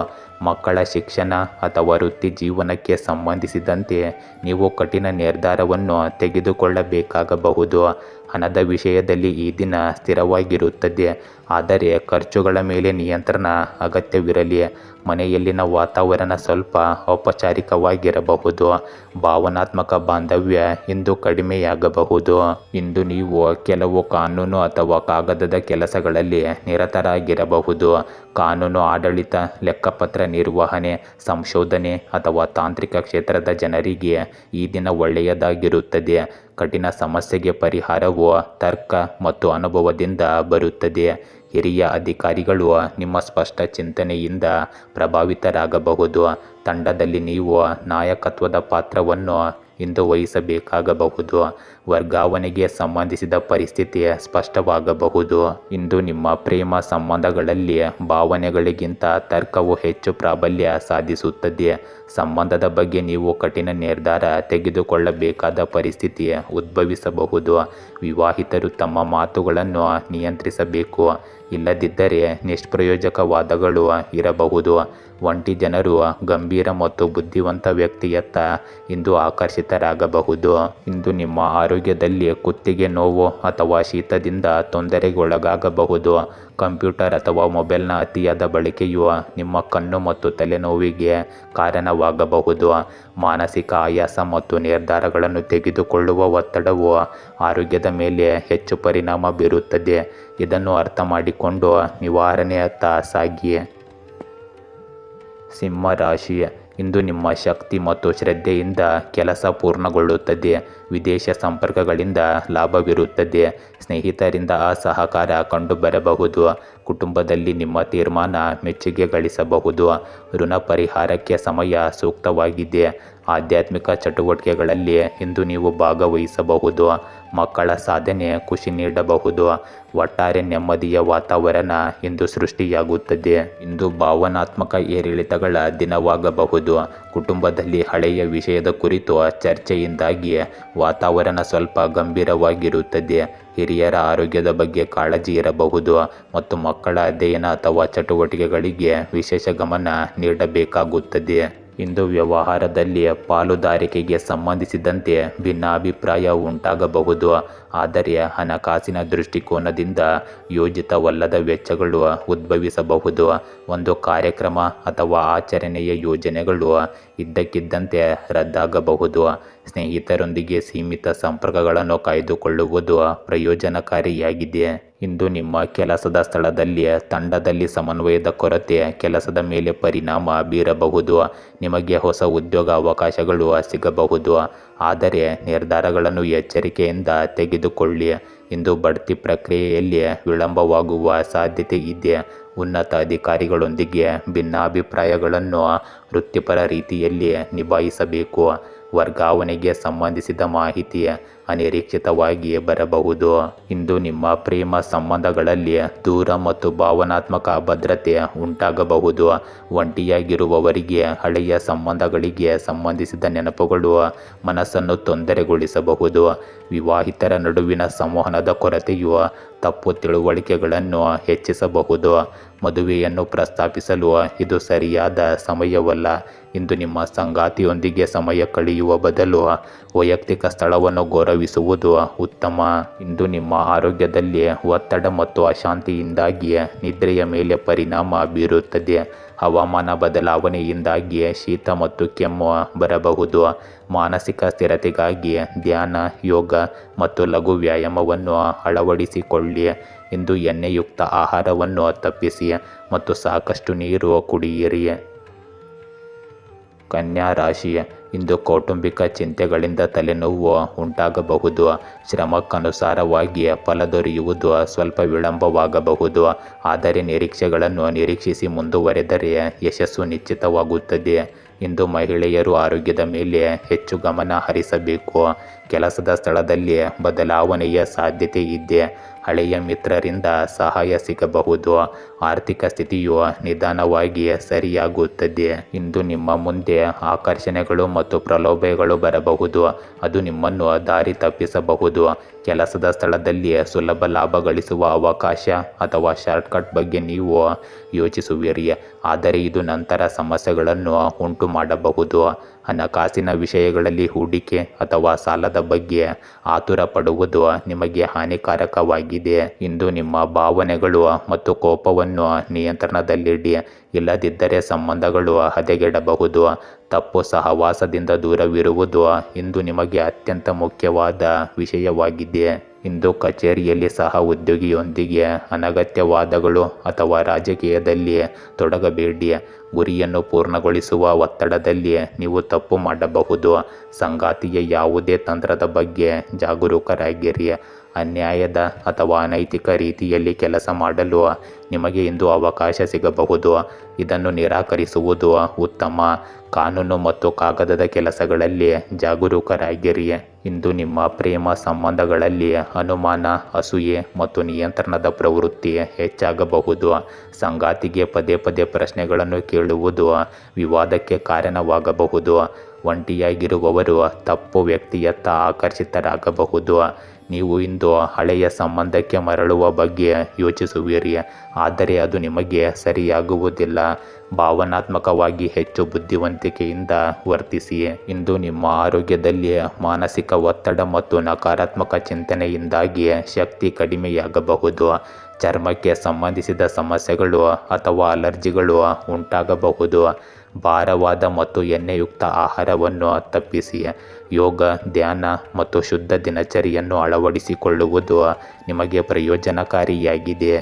Speaker 1: ಮಕ್ಕಳ ಶಿಕ್ಷಣ ಅಥವಾ ವೃತ್ತಿ ಜೀವನಕ್ಕೆ ಸಂಬಂಧಿಸಿದಂತೆ ನೀವು ಕಠಿಣ ನಿರ್ಧಾರವನ್ನು ತೆಗೆದುಕೊಳ್ಳಬೇಕಾಗಬಹುದು. ಹಣದ ವಿಷಯದಲ್ಲಿ ಈ ದಿನ ಸ್ಥಿರವಾಗಿರುತ್ತದೆ, ಆದರೆ ಖರ್ಚುಗಳ ಮೇಲೆ ನಿಯಂತ್ರಣ ಅಗತ್ಯವಿರಲಿ. ಮನೆಯಲ್ಲಿನ ವಾತಾವರಣ ಸ್ವಲ್ಪ ಔಪಚಾರಿಕವಾಗಿರಬಹುದು. ಭಾವನಾತ್ಮಕ ಬಾಂಧವ್ಯ ಇಂದು ಕಡಿಮೆಯಾಗಬಹುದು. ಇಂದು ನೀವು ಕೆಲವು ಕಾನೂನು ಅಥವಾ ಕಾಗದದ ಕೆಲಸಗಳಲ್ಲಿ ನಿರತರಾಗಿರಬಹುದು. ಕಾನೂನು ಆಡಳಿತ, ಲೆಕ್ಕಪತ್ರ ನಿರ್ವಹಣೆ, ಸಂಶೋಧನೆ ಅಥವಾ ತಾಂತ್ರಿಕ ಕ್ಷೇತ್ರದ ಜನರಿಗೆ ಈ ದಿನ ಒಳ್ಳೆಯದಾಗಿರುತ್ತದೆ. ಕಠಿಣ ಸಮಸ್ಯೆಗೆ ಪರಿಹಾರವು ತರ್ಕ ಮತ್ತು ಅನುಭವದಿಂದ ಬರುತ್ತದೆ. ಹಿರಿಯ ಅಧಿಕಾರಿಗಳು ನಿಮ್ಮ ಸ್ಪಷ್ಟ ಚಿಂತನೆಯಿಂದ ಪ್ರಭಾವಿತರಾಗಬಹುದು. ತಂಡದಲ್ಲಿ ನೀವು ನಾಯಕತ್ವದ ಪಾತ್ರವನ್ನು ಇಂದು ವಹಿಸಬೇಕಾಗಬಹುದು. ವರ್ಗಾವಣೆಗೆ ಸಂಬಂಧಿಸಿದ ಪರಿಸ್ಥಿತಿ ಸ್ಪಷ್ಟವಾಗಬಹುದು. ಇಂದು ನಿಮ್ಮ ಪ್ರೇಮ ಸಂಬಂಧಗಳಲ್ಲಿ ಭಾವನೆಗಳಿಗಿಂತ ತರ್ಕವು ಹೆಚ್ಚು ಪ್ರಾಬಲ್ಯ ಸಾಧಿಸುತ್ತದೆ. ಸಂಬಂಧದ ಬಗ್ಗೆ ನೀವು ಕಠಿಣ ನಿರ್ಧಾರ ತೆಗೆದುಕೊಳ್ಳಬೇಕಾದ ಪರಿಸ್ಥಿತಿ ಉದ್ಭವಿಸಬಹುದು. ವಿವಾಹಿತರು ತಮ್ಮ ಮಾತುಗಳನ್ನು ನಿಯಂತ್ರಿಸಬೇಕು, ಇಲ್ಲದಿದ್ದರೆ ನಿಷ್ಪ್ರಯೋಜಕ ವಾದಗಳು ಇರಬಹುದು. ಒಂಟಿ ಜನರು ಗಂಭೀರ ಮತ್ತು ಬುದ್ಧಿವಂತ ವ್ಯಕ್ತಿಯತ್ತ ಇಂದು ಆಕರ್ಷಿತರಾಗಬಹುದು. ಇಂದು ನಿಮ್ಮ ಆರೋಗ್ಯದಲ್ಲಿ ಕುತ್ತಿಗೆ ನೋವು ಅಥವಾ ಶೀತದಿಂದ ತೊಂದರೆಗೊಳಗಾಗಬಹುದು. ಕಂಪ್ಯೂಟರ್ ಅಥವಾ ಮೊಬೈಲ್ನ ಅತಿಯಾದ ಬಳಕೆಯು ನಿಮ್ಮ ಕಣ್ಣು ಮತ್ತು ತಲೆನೋವಿಗೆ ಕಾರಣವಾಗಬಹುದು. ಮಾನಸಿಕ ಆಯಾಸ ಮತ್ತು ನಿರ್ಧಾರಗಳನ್ನು ತೆಗೆದುಕೊಳ್ಳುವ ಒತ್ತಡವು ಆರೋಗ್ಯದ ಮೇಲೆ ಹೆಚ್ಚು ಪರಿಣಾಮ ಬೀರುತ್ತದೆ. ಇದನ್ನು ಅರ್ಥ ಮಾಡಿಕೊಂಡು ನಿವಾರಣೆಯತ್ತ ಸಾಗಿ. ಸಿಂಹ ರಾಶಿ, ಇಂದು ನಿಮ್ಮ ಶಕ್ತಿ ಮತ್ತು ಶ್ರದ್ಧೆಯಿಂದ ಕೆಲಸ ಪೂರ್ಣಗೊಳ್ಳುತ್ತದೆ. ವಿದೇಶ ಸಂಪರ್ಕಗಳಿಂದ ಲಾಭವಿರುತ್ತದೆ. ಸ್ನೇಹಿತರಿಂದ ಸಹಕಾರ ಕಂಡುಬರಬಹುದು. ಕುಟುಂಬದಲ್ಲಿ ನಿಮ್ಮ ತೀರ್ಮಾನ ಮೆಚ್ಚುಗೆ ಗಳಿಸಬಹುದು. ಋಣ ಪರಿಹಾರಕ್ಕೆ ಸಮಯ ಸೂಕ್ತವಾಗಿದೆ. ಆಧ್ಯಾತ್ಮಿಕ ಚಟುವಟಿಕೆಗಳಲ್ಲಿ ಇಂದು ನೀವು ಭಾಗವಹಿಸಬಹುದು. ಮಕ್ಕಳ ಸಾಧನೆ ಖುಷಿ ನೀಡಬಹುದು. ಒಟ್ಟಾರೆ ನೆಮ್ಮದಿಯ ವಾತಾವರಣ ಇಂದು ಸೃಷ್ಟಿಯಾಗುತ್ತದೆ. ಇಂದು ಭಾವನಾತ್ಮಕ ಏರಿಳಿತಗಳ ದಿನವಾಗಬಹುದು. ಕುಟುಂಬದಲ್ಲಿ ಹಳೆಯ ವಿಷಯದ ಕುರಿತು ಚರ್ಚೆಯಿಂದಾಗಿ ವಾತಾವರಣ ಸ್ವಲ್ಪ ಗಂಭೀರವಾಗಿರುತ್ತದೆ. ಹಿರಿಯರ ಆರೋಗ್ಯದ ಬಗ್ಗೆ ಕಾಳಜಿ ಇರಬಹುದು ಮತ್ತು ಮಕ್ಕಳ ಅಧ್ಯಯನ ಅಥವಾ ಚಟುವಟಿಕೆಗಳಿಗೆ ವಿಶೇಷ ಗಮನ ನೀಡಬೇಕಾಗುತ್ತದೆ. ಇಂದು ವ್ಯವಹಾರದಲ್ಲಿ ಪಾಲುದಾರಿಕೆಗೆ ಸಂಬಂಧಿಸಿದಂತೆ ಭಿನ್ನಾಭಿಪ್ರಾಯ ಉಂಟಾಗಬಹುದು. ಆದರೆ ಹಣಕಾಸಿನ ದೃಷ್ಟಿಕೋನದಿಂದ ಯೋಜಿತವಲ್ಲದ ವೆಚ್ಚಗಳು ಉದ್ಭವಿಸಬಹುದು. ಒಂದು ಕಾರ್ಯಕ್ರಮ ಅಥವಾ ಆಚರಣೆಯ ಯೋಜನೆಗಳು ಇದ್ದಕ್ಕಿದ್ದಂತೆ ರದ್ದಾಗಬಹುದು. ಸ್ನೇಹಿತರೊಂದಿಗೆ ಸೀಮಿತ ಸಂಪರ್ಕಗಳನ್ನು ಕಾಯ್ದುಕೊಳ್ಳುವುದು ಪ್ರಯೋಜನಕಾರಿಯಾಗಿದೆ. ಇಂದು ನಿಮ್ಮ ಕೆಲಸದ ಸ್ಥಳದಲ್ಲಿ ತಂಡದಲ್ಲಿ ಸಮನ್ವಯದ ಕೊರತೆ ಕೆಲಸದ ಮೇಲೆ ಪರಿಣಾಮ ಬೀರಬಹುದು. ನಿಮಗೆ ಹೊಸ ಉದ್ಯೋಗ ಅವಕಾಶಗಳು ಸಿಗಬಹುದು, ಆದರೆ ನಿರ್ಧಾರಗಳನ್ನು ಎಚ್ಚರಿಕೆಯಿಂದ ತೆಗೆದುಕೊಳ್ಳಿ. ಇಂದು ಬಡ್ತಿ ಪ್ರಕ್ರಿಯೆಯಲ್ಲಿ ವಿಳಂಬವಾಗುವ ಸಾಧ್ಯತೆ ಇದೆ. ಉನ್ನತ ಅಧಿಕಾರಿಗಳೊಂದಿಗೆ ಭಿನ್ನಾಭಿಪ್ರಾಯಗಳನ್ನು ವೃತ್ತಿಪರ ರೀತಿಯಲ್ಲಿ ನಿಭಾಯಿಸಬೇಕು. ವರ್ಗಾವಣೆಗೆ ಸಂಬಂಧಿಸಿದ ಮಾಹಿತಿ ಅನಿರೀಕ್ಷಿತವಾಗಿ ಬರಬಹುದು. ಇಂದು ನಿಮ್ಮ ಪ್ರೇಮ ಸಂಬಂಧಗಳಲ್ಲಿ ದೂರ ಮತ್ತು ಭಾವನಾತ್ಮಕ ಅಭದ್ರತೆ ಉಂಟಾಗಬಹುದು. ಒಂಟಿಯಾಗಿರುವವರಿಗೆ ಹಳೆಯ ಸಂಬಂಧಗಳಿಗೆ ಸಂಬಂಧಿಸಿದ ನೆನಪುಗಳು ಮನಸ್ಸನ್ನು ತೊಂದರೆಗೊಳಿಸಬಹುದು. ವಿವಾಹಿತರ ನಡುವಿನ ಸಂವಹನದ ಕೊರತೆಯು ತಪ್ಪು ತಿಳುವಳಿಕೆಗಳನ್ನು ಹೆಚ್ಚಿಸಬಹುದು. ಮದುವೆಯನ್ನು ಪ್ರಸ್ತಾಪಿಸಲು ಇದು ಸರಿಯಾದ ಸಮಯವಲ್ಲ. ಇಂದು ನಿಮ್ಮ ಸಂಗಾತಿಯೊಂದಿಗೆ ಸಮಯ ಕಳೆಯುವ ಬದಲು ವೈಯಕ್ತಿಕ ಸ್ಥಳವನ್ನು ಗೌರವಿಸುವುದು ಉತ್ತಮ. ಇಂದು ನಿಮ್ಮ ಆರೋಗ್ಯದಲ್ಲಿ ಒತ್ತಡ ಮತ್ತು ಅಶಾಂತಿಯಿಂದಾಗಿ ನಿದ್ರೆಯ ಮೇಲೆ ಪರಿಣಾಮ ಬೀರುತ್ತದೆ. ಹವಾಮಾನ ಬದಲಾವಣೆಯಿಂದಾಗಿ ಶೀತ ಮತ್ತು ಕೆಮ್ಮು ಬರಬಹುದು. ಮಾನಸಿಕ ಸ್ಥಿರತೆಗಾಗಿ ಧ್ಯಾನ, ಯೋಗ ಮತ್ತು ಲಘು ವ್ಯಾಯಾಮವನ್ನು ಅಳವಡಿಸಿಕೊಳ್ಳಿ. ಇಂದು ಎಣ್ಣೆಯುಕ್ತ ಆಹಾರವನ್ನು ತಪ್ಪಿಸಿ ಮತ್ತು ಸಾಕಷ್ಟು ನೀರು ಕುಡಿಯಿರಿ. ಕನ್ಯಾ ರಾಶಿ, ಇಂದು ಕೌಟುಂಬಿಕ ಚಿಂತೆಗಳಿಂದ ತಲೆನೋವು ಉಂಟಾಗಬಹುದು. ಶ್ರಮಕ್ಕನುಸಾರವಾಗಿ ಫಲ ದೊರೆಯುವುದು ಸ್ವಲ್ಪ ವಿಳಂಬವಾಗಬಹುದು, ಆದರೆ ನಿರೀಕ್ಷೆಗಳನ್ನು ನಿರೀಕ್ಷಿಸಿ ಮುಂದುವರೆದರೆ ಯಶಸ್ಸು ನಿಶ್ಚಿತವಾಗುತ್ತದೆ. ಇಂದು ಮಹಿಳೆಯರು ಆರೋಗ್ಯದ ಮೇಲೆ ಹೆಚ್ಚು ಗಮನ ಹರಿಸಬೇಕು. ಕೆಲಸದ ಸ್ಥಳದಲ್ಲಿ ಬದಲಾವಣೆಯ ಸಾಧ್ಯತೆ ಇದೆ. ಹಳೆಯ ಮಿತ್ರರಿಂದ ಸಹಾಯ ಸಿಗಬಹುದು. ಆರ್ಥಿಕ ಸ್ಥಿತಿಯು ನಿಧಾನವಾಗಿ ಸರಿಯಾಗುತ್ತದೆ. ಇಂದು ನಿಮ್ಮ ಮುಂದೆ ಆಕರ್ಷಣೆಗಳು ಮತ್ತು ಪ್ರಲೋಭನೆಗಳು ಬರಬಹುದು. ಅದು ನಿಮ್ಮನ್ನು ದಾರಿ ತಪ್ಪಿಸಬಹುದು. ಕೆಲಸದ ಸ್ಥಳದಲ್ಲಿ ಸುಲಭ ಲಾಭ ಗಳಿಸುವ ಅವಕಾಶ ಅಥವಾ ಶಾರ್ಟ್ಕಟ್ ಬಗ್ಗೆ ನೀವು ಯೋಚಿಸುವಿರಿ, ಆದರೆ ಇದು ನಂತರ ಸಮಸ್ಯೆಗಳನ್ನು ಉಂಟು ಮಾಡಬಹುದು. ಹಣಕಾಸಿನ ವಿಷಯಗಳಲ್ಲಿ ಹೂಡಿಕೆ ಅಥವಾ ಸಾಲದ ಬಗ್ಗೆ ಆತುರ ಪಡುವುದು ನಿಮಗೆ ಹಾನಿಕಾರಕವಾಗಿದೆ. ಇಂದು ನಿಮ್ಮ ಭಾವನೆಗಳು ಮತ್ತು ಕೋಪವನ್ನು ನಿಯಂತ್ರಣದಲ್ಲಿಡಿ, ಇಲ್ಲದಿದ್ದರೆ ಸಂಬಂಧಗಳು ಹದಗೆಡಬಹುದು. ತಪ್ಪು ಸಹವಾಸದಿಂದ ದೂರವಿರುವುದು ಇಂದು ನಿಮಗೆ ಅತ್ಯಂತ ಮುಖ್ಯವಾದ ವಿಷಯವಾಗಿದೆ. ಇಂದು ಕಚೇರಿಯಲ್ಲಿ ಸಹ ಉದ್ಯೋಗಿಯೊಂದಿಗೆ ಅನಗತ್ಯ ವಾದಗಳು ಅಥವಾ ರಾಜಕೀಯದಲ್ಲಿ ತೊಡಗಬೇಡಿ. ಗುರಿಯನ್ನು ಪೂರ್ಣಗೊಳಿಸುವ ಒತ್ತಡದಲ್ಲಿ ನೀವು ತಪ್ಪು ಮಾಡಬಹುದು. ಸಂಗಾತಿಯ ಯಾವುದೇ ತಂತ್ರದ ಬಗ್ಗೆ ಜಾಗರೂಕರಾಗಿರಿ. ಅನ್ಯಾಯದ ಅಥವಾ ಅನೈತಿಕ ರೀತಿಯಲ್ಲಿ ಕೆಲಸ ಮಾಡಲು ನಿಮಗೆ ಇಂದು ಅವಕಾಶ ಸಿಗಬಹುದು. ಇದನ್ನು ನಿರಾಕರಿಸುವುದು ಉತ್ತಮ. ಕಾನೂನು ಮತ್ತು ಕಾಗದದ ಕೆಲಸಗಳಲ್ಲಿ ಜಾಗರೂಕರಾಗಿರಿ. ಇಂದು ನಿಮ್ಮ ಪ್ರೇಮ ಸಂಬಂಧಗಳಲ್ಲಿ ಅನುಮಾನ, ಅಸೂಯೆ ಮತ್ತು ನಿಯಂತ್ರಣದ ಪ್ರವೃತ್ತಿ ಹೆಚ್ಚಾಗಬಹುದು. ಸಂಗಾತಿಗೆ ಪದೇ ಪದೇ ಪ್ರಶ್ನೆಗಳನ್ನು ಕೇಳುವುದು ವಿವಾದಕ್ಕೆ ಕಾರಣವಾಗಬಹುದು. ಒಂಟಿಯಾಗಿರುವವರು ತಪ್ಪು ವ್ಯಕ್ತಿಯತ್ತ ಆಕರ್ಷಿತರಾಗಬಹುದು. ನೀವು ಇಂದು ಹಳೆಯ ಸಂಬಂಧಕ್ಕೆ ಮರಳುವ ಬಗ್ಗೆ ಯೋಚಿಸುವಿರಿ, ಆದರೆ ಅದು ನಿಮಗೆ ಸರಿಯಾಗುವುದಿಲ್ಲ. ಭಾವನಾತ್ಮಕವಾಗಿ ಹೆಚ್ಚು ಬುದ್ಧಿವಂತಿಕೆಯಿಂದ ವರ್ತಿಸಿ. ಇಂದು ನಿಮ್ಮ ಆರೋಗ್ಯದಲ್ಲಿ ಮಾನಸಿಕ ಒತ್ತಡ ಮತ್ತು ನಕಾರಾತ್ಮಕ ಚಿಂತನೆಯಿಂದಾಗಿ ಶಕ್ತಿ ಕಡಿಮೆಯಾಗಬಹುದು. ಚರ್ಮಕ್ಕೆ ಸಂಬಂಧಿಸಿದ ಸಮಸ್ಯೆಗಳು ಅಥವಾ ಅಲರ್ಜಿಗಳು ಉಂಟಾಗಬಹುದು. ಭಾರವಾದ ಮತ್ತು ಎಣ್ಣೆಯುಕ್ತ ಆಹಾರವನ್ನು ತಪ್ಪಿಸಿ. ಯೋಗ, ಧ್ಯಾನ ಮತ್ತು ಶುದ್ಧ ದಿನಚರಿಯನ್ನು ಅಳವಡಿಸಿಕೊಳ್ಳುವುದು ನಿಮಗೆ ಪ್ರಯೋಜನಕಾರಿಯಾಗಿದೆ.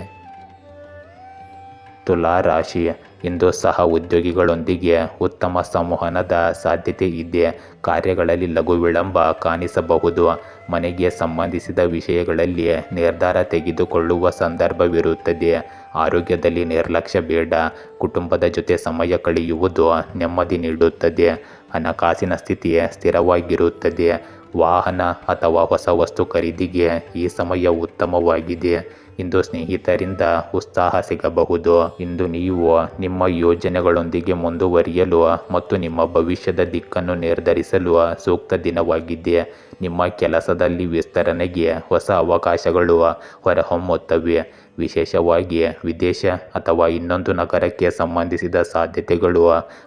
Speaker 1: ತುಲಾ ರಾಶಿ, ಇಂದು ಸಹ ಉದ್ಯೋಗಿಗಳೊಂದಿಗೆ ಉತ್ತಮ ಸಂವಹನದ ಸಾಧ್ಯತೆ ಇದೆ. ಕಾರ್ಯಗಳಲ್ಲಿ ಲಘು ವಿಳಂಬ ಕಾಣಿಸಬಹುದು. ಮನೆಗೆ ಸಂಬಂಧಿಸಿದ ವಿಷಯಗಳಲ್ಲಿ ನಿರ್ಧಾರ ತೆಗೆದುಕೊಳ್ಳುವ ಸಂದರ್ಭವಿರುತ್ತದೆ. ಆರೋಗ್ಯದಲ್ಲಿ ನಿರ್ಲಕ್ಷ್ಯ ಬೇಡ. ಕುಟುಂಬದ ಜೊತೆ ಸಮಯ ಕಳೆಯುವುದು ನೆಮ್ಮದಿ ನೀಡುತ್ತದೆ. ಹಣಕಾಸಿನ ಸ್ಥಿತಿ ಸ್ಥಿರವಾಗಿರುತ್ತದೆ. ವಾಹನ ಅಥವಾ ಹೊಸ ವಸ್ತು ಖರೀದಿಗೆ ಈ ಸಮಯ ಉತ್ತಮವಾಗಿದೆ. ಇಂದು ಸ್ನೇಹಿತರಿಂದ ಉತ್ಸಾಹ ಸಿಗಬಹುದು. ಇಂದು ನೀವು ನಿಮ್ಮ ಯೋಜನೆಗಳೊಂದಿಗೆ ಮುಂದುವರಿಯಲು ಮತ್ತು ನಿಮ್ಮ ಭವಿಷ್ಯದ ದಿಕ್ಕನ್ನು ನಿರ್ಧರಿಸಲು ಸೂಕ್ತ ದಿನವಾಗಿದೆ. ನಿಮ್ಮ ಕೆಲಸದಲ್ಲಿ ವಿಸ್ತರಣೆಗೆ ಹೊಸ ಅವಕಾಶಗಳು ಹೊರಹೊಮ್ಮುತ್ತವೆ. ವಿಶೇಷವಾಗಿ ವಿದೇಶ ಅಥವಾ ಇನ್ನೊಂದು ನಗರಕ್ಕೆ ಸಂಬಂಧಿಸಿದ ಸಾಧ್ಯತೆಗಳು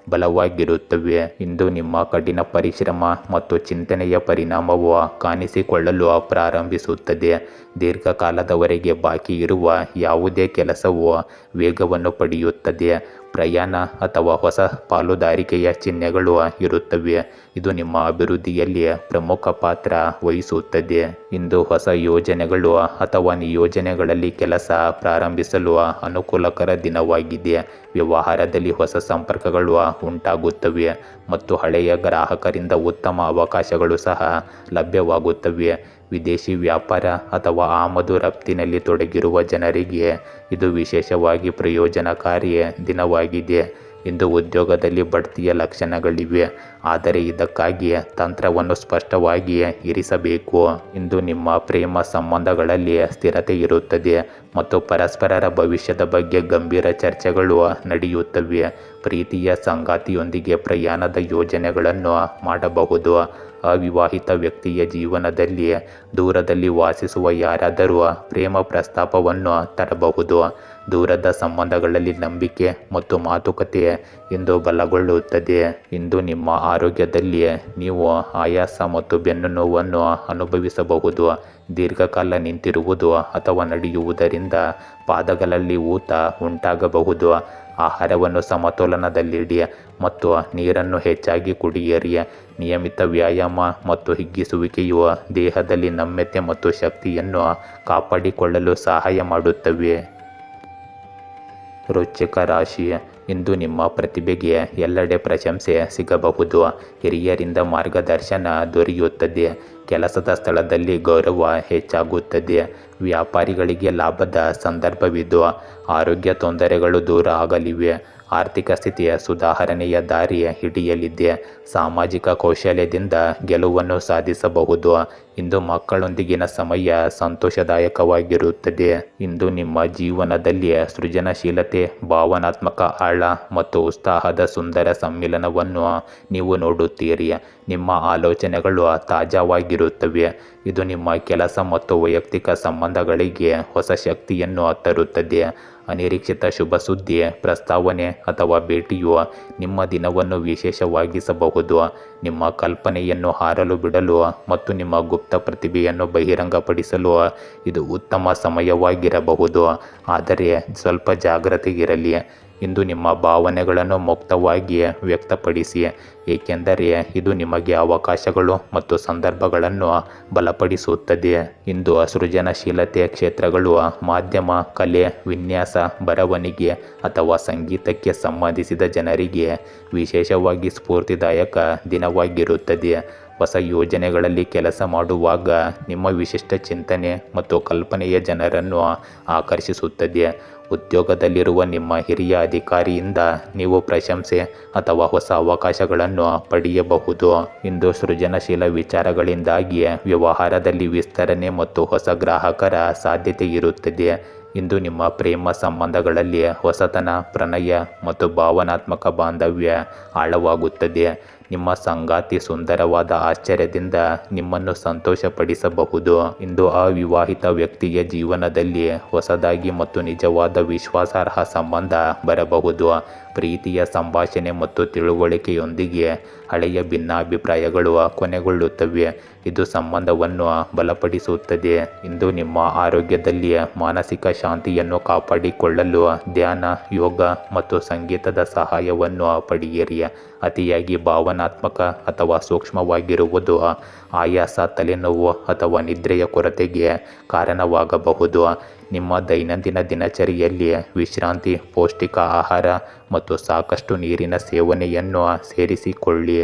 Speaker 1: ಬಲವಾಗಿರುತ್ತವೆ. ಇಂದು ನಿಮ್ಮ ಕಠಿಣ ಪರಿಶ್ರಮ ಮತ್ತು ಚಿಂತನೆಯ ಪರಿಣಾಮವು ಕಾಣಿಸಿಕೊಳ್ಳಲು ಪ್ರಾರಂಭಿಸುತ್ತದೆ. ದೀರ್ಘಕಾಲದವರೆಗೆ ಬಾಕಿ ಇರುವ ಯಾವುದೇ ಕೆಲಸವು ವೇಗವನ್ನು ಪಡೆಯುತ್ತದೆ. ಪ್ರಯಾಣ ಅಥವಾ ಹೊಸ ಪಾಲುದಾರಿಕೆಯ ಚಿಹ್ನೆಗಳು ಇರುತ್ತವೆ. ಇದು ನಿಮ್ಮ ಅಭಿವೃದ್ಧಿಯಲ್ಲಿ ಪ್ರಮುಖ ಪಾತ್ರ ವಹಿಸುತ್ತದೆ. ಇಂದು ಹೊಸ ಯೋಜನೆಗಳು ಅಥವಾ ನಿಯೋಜನೆಗಳಲ್ಲಿ ಕೆಲಸ ಪ್ರಾರಂಭಿಸಲು ಅನುಕೂಲಕರ ದಿನವಾಗಿದೆ. ವ್ಯವಹಾರದಲ್ಲಿ ಹೊಸ ಸಂಪರ್ಕಗಳು ಉಂಟಾಗುತ್ತವೆ ಮತ್ತು ಹಳೆಯ ಗ್ರಾಹಕರಿಂದ ಉತ್ತಮ ಅವಕಾಶಗಳು ಸಹ ಲಭ್ಯವಾಗುತ್ತವೆ. ವಿದೇಶಿ ವ್ಯಾಪಾರ ಅಥವಾ ಆಮದು ರಫ್ತಿನಲ್ಲಿ ತೊಡಗಿರುವ ಜನರಿಗೆ ಇದು ವಿಶೇಷವಾಗಿ ಪ್ರಯೋಜನಕಾರಿ ದಿನವಾಗಿದೆ. ಇಂದು ಉದ್ಯೋಗದಲ್ಲಿ ಬಡ್ತಿಯ ಲಕ್ಷಣಗಳಿವೆ, ಆದರೆ ಇದಕ್ಕಾಗಿ ತಂತ್ರವನ್ನು ಸ್ಪಷ್ಟವಾಗಿ ಇರಿಸಬೇಕು. ಇಂದು ನಿಮ್ಮ ಪ್ರೇಮ ಸಂಬಂಧಗಳಲ್ಲಿ ಸ್ಥಿರತೆ ಇರುತ್ತದೆ ಮತ್ತು ಪರಸ್ಪರರ ಭವಿಷ್ಯದ ಬಗ್ಗೆ ಗಂಭೀರ ಚರ್ಚೆಗಳು ನಡೆಯುತ್ತವೆ. ಪ್ರೀತಿಯ ಸಂಗಾತಿಯೊಂದಿಗೆ ಪ್ರಯಾಣದ ಯೋಜನೆಗಳನ್ನು ಮಾಡಬಹುದು. ಅವಿವಾಹಿತ ವ್ಯಕ್ತಿಯ ಜೀವನದಲ್ಲಿ ದೂರದಲ್ಲಿ ವಾಸಿಸುವ ಯಾರಾದರೂ ಪ್ರೇಮ ಪ್ರಸ್ತಾಪವನ್ನು ತರಬಹುದು. ದೂರದ ಸಂಬಂಧಗಳಲ್ಲಿ ನಂಬಿಕೆ ಮತ್ತು ಮಾತುಕತೆ ಇಂದು ಬಲಗೊಳ್ಳುತ್ತದೆ. ಇಂದು ನಿಮ್ಮ ಆರೋಗ್ಯದಲ್ಲಿ ನೀವು ಆಯಾಸ ಮತ್ತು ಬೆನ್ನು ನೋವನ್ನು ಅನುಭವಿಸಬಹುದು. ದೀರ್ಘಕಾಲ ನಿಂತಿರುವುದು ಅಥವಾ ನಡೆಯುವುದರಿಂದ ಪಾದಗಳಲ್ಲಿ ಊತ ಉಂಟಾಗಬಹುದು. ಆಹಾರವನ್ನು ಸಮತೋಲನದಲ್ಲಿಡಿ ಮತ್ತು ನೀರನ್ನು ಹೆಚ್ಚಾಗಿ ಕುಡಿಯಿರಿ. ನಿಯಮಿತ ವ್ಯಾಯಾಮ ಮತ್ತು ಹಿಗ್ಗಿಸುವಿಕೆಯು ದೇಹದಲ್ಲಿ ನಮ್ಯತೆ ಮತ್ತು ಶಕ್ತಿಯನ್ನು ಕಾಪಾಡಿಕೊಳ್ಳಲು ಸಹಾಯ ಮಾಡುತ್ತವೆ. ವೃಶ್ಚಿಕ ರಾಶಿ, ಇಂದು ನಿಮ್ಮ ಪ್ರತಿಭೆಗೆ ಎಲ್ಲೆಡೆ ಪ್ರಶಂಸೆ ಸಿಗಬಹುದು. ಹಿರಿಯರಿಂದ ಮಾರ್ಗದರ್ಶನ ದೊರೆಯುತ್ತದೆ. ಕೆಲಸದ ಸ್ಥಳದಲ್ಲಿ ಗೌರವ ಹೆಚ್ಚಾಗುತ್ತದೆ. ವ್ಯಾಪಾರಿಗಳಿಗೆ ಲಾಭದ ಸಂದರ್ಭವಿದ್ದು ಆರೋಗ್ಯ ತೊಂದರೆಗಳು ದೂರ ಆಗಲಿವೆ. ಆರ್ಥಿಕ ಸ್ಥಿತಿಯ ಸುಧಾರಣೆಯ ದಾರಿ ಹಿಡಿಯಲಿದೆ. ಸಾಮಾಜಿಕ ಕೌಶಲ್ಯದಿಂದ ಗೆಲುವನ್ನು ಸಾಧಿಸಬಹುದು. ಇಂದು ಮಕ್ಕಳೊಂದಿಗಿನ ಸಮಯ ಸಂತೋಷದಾಯಕವಾಗಿರುತ್ತದೆ. ಇಂದು ನಿಮ್ಮ ಜೀವನದಲ್ಲಿ ಸೃಜನಶೀಲತೆ, ಭಾವನಾತ್ಮಕ ಆಳ ಮತ್ತು ಉತ್ಸಾಹದ ಸುಂದರ ಸಮ್ಮಿಲನವನ್ನು ನೀವು ನೋಡುತ್ತೀರಿ. ನಿಮ್ಮ ಆಲೋಚನೆಗಳು ತಾಜಾವಾಗಿರುತ್ತವೆ. ಇದು ನಿಮ್ಮ ಕೆಲಸ ಮತ್ತು ವೈಯಕ್ತಿಕ ಸಂಬಂಧಗಳಿಗೆ ಹೊಸ ಶಕ್ತಿಯನ್ನು ತರುತ್ತದೆ. ಅನಿರೀಕ್ಷಿತ ಶುಭ ಸುದ್ದಿ, ಪ್ರಸ್ತಾವನೆ ಅಥವಾ ಭೇಟಿಯು ನಿಮ್ಮ ದಿನವನ್ನು ವಿಶೇಷವಾಗಿಸಬಹುದು. ನಿಮ್ಮ ಕಲ್ಪನೆಯನ್ನು ಹಾರಲು ಬಿಡಲು ಮತ್ತು ನಿಮ್ಮ ಗುಪ್ತ ಪ್ರತಿಭೆಯನ್ನು ಬಹಿರಂಗಪಡಿಸಲು ಇದು ಉತ್ತಮ ಸಮಯವಾಗಿರಬಹುದು, ಆದರೆ ಸ್ವಲ್ಪ ಜಾಗೃತೆಯಿರಲಿ. ಇಂದು ನಿಮ್ಮ ಭಾವನೆಗಳನ್ನು ಮುಕ್ತವಾಗಿ ವ್ಯಕ್ತಪಡಿಸಿ, ಏಕೆಂದರೆ ಇದು ನಿಮಗೆ ಅವಕಾಶಗಳು ಮತ್ತು ಸಂದರ್ಭಗಳನ್ನು ಬಲಪಡಿಸುತ್ತದೆ. ಇಂದು ಸೃಜನಶೀಲತೆಯ ಕ್ಷೇತ್ರಗಳು ಮಾಧ್ಯಮ, ಕಲೆ, ವಿನ್ಯಾಸ, ಬರವಣಿಗೆ ಅಥವಾ ಸಂಗೀತಕ್ಕೆ ಸಂಬಂಧಿಸಿದ ಜನರಿಗೆ ವಿಶೇಷವಾಗಿ ಸ್ಫೂರ್ತಿದಾಯಕ ದಿನವಾಗಿರುತ್ತದೆ. ಹೊಸ ಯೋಜನೆಗಳಲ್ಲಿ ಕೆಲಸ ಮಾಡುವಾಗ ನಿಮ್ಮ ವಿಶಿಷ್ಟ ಚಿಂತನೆ ಮತ್ತು ಕಲ್ಪನೆಯ ಜನರನ್ನು ಆಕರ್ಷಿಸುತ್ತದೆ. ಉದ್ಯೋಗದಲ್ಲಿರುವ ನಿಮ್ಮ ಹಿರಿಯ ಅಧಿಕಾರಿಯಿಂದ ನೀವು ಪ್ರಶಂಸೆ ಅಥವಾ ಹೊಸ ಅವಕಾಶಗಳನ್ನು ಪಡೆಯಬಹುದು. ಇಂದು ಸೃಜನಶೀಲ ವಿಚಾರಗಳಿಂದಾಗಿ ವ್ಯವಹಾರದಲ್ಲಿ ವಿಸ್ತರಣೆ ಮತ್ತು ಹೊಸ ಗ್ರಾಹಕರ ಸಾಧ್ಯತೆ ಇರುತ್ತದೆ. ಇಂದು ನಿಮ್ಮ ಪ್ರೇಮ ಸಂಬಂಧಗಳಲ್ಲಿ ಹೊಸತನ, ಪ್ರಣಯ ಮತ್ತು ಭಾವನಾತ್ಮಕ ಬಾಂಧವ್ಯ ಆಳವಾಗುತ್ತದೆ. ನಿಮ್ಮ ಸಂಗಾತಿ ಸುಂದರವಾದ ಆಶ್ಚರ್ಯದಿಂದ ನಿಮ್ಮನ್ನು ಸಂತೋಷಪಡಿಸಬಹುದು. ಇಂದು ಅವಿವಾಹಿತ ವ್ಯಕ್ತಿಯ ಜೀವನದಲ್ಲಿ ಹೊಸದಾಗಿ ಮತ್ತು ನಿಜವಾದ ವಿಶ್ವಾಸಾರ್ಹ ಸಂಬಂಧ ಬರಬಹುದು. ಪ್ರೀತಿಯ ಸಂಭಾಷಣೆ ಮತ್ತು ತಿಳುವಳಿಕೆಯೊಂದಿಗೆ ಹಳೆಯ ಭಿನ್ನಾಭಿಪ್ರಾಯಗಳು ಕೊನೆಗೊಳ್ಳುತ್ತವೆ. ಇದು ಸಂಬಂಧವನ್ನು ಬಲಪಡಿಸುತ್ತದೆ. ಇಂದು ನಿಮ್ಮ ಆರೋಗ್ಯದಲ್ಲಿ ಮಾನಸಿಕ ಶಾಂತಿಯನ್ನು ಕಾಪಾಡಿಕೊಳ್ಳಲು ಧ್ಯಾನ, ಯೋಗ ಮತ್ತು ಸಂಗೀತದ ಸಹಾಯವನ್ನು ಪಡೆಯಿರಿ. ಅತಿಯಾಗಿ ಭಾವನಾತ್ಮಕ ಅಥವಾ ಸೂಕ್ಷ್ಮವಾಗಿರುವುದು ಆಯಾಸ, ತಲೆನೋವು ಅಥವಾ ನಿದ್ರೆಯ ಕೊರತೆಗೆ ಕಾರಣವಾಗಬಹುದು. ನಿಮ್ಮ ದೈನಂದಿನ ದಿನಚರಿಯಲ್ಲಿ ವಿಶ್ರಾಂತಿ, ಪೌಷ್ಟಿಕ ಆಹಾರ ಮತ್ತು ಸಾಕಷ್ಟು ನೀರಿನ ಸೇವನೆಯನ್ನು ಸೇರಿಸಿಕೊಳ್ಳಿ.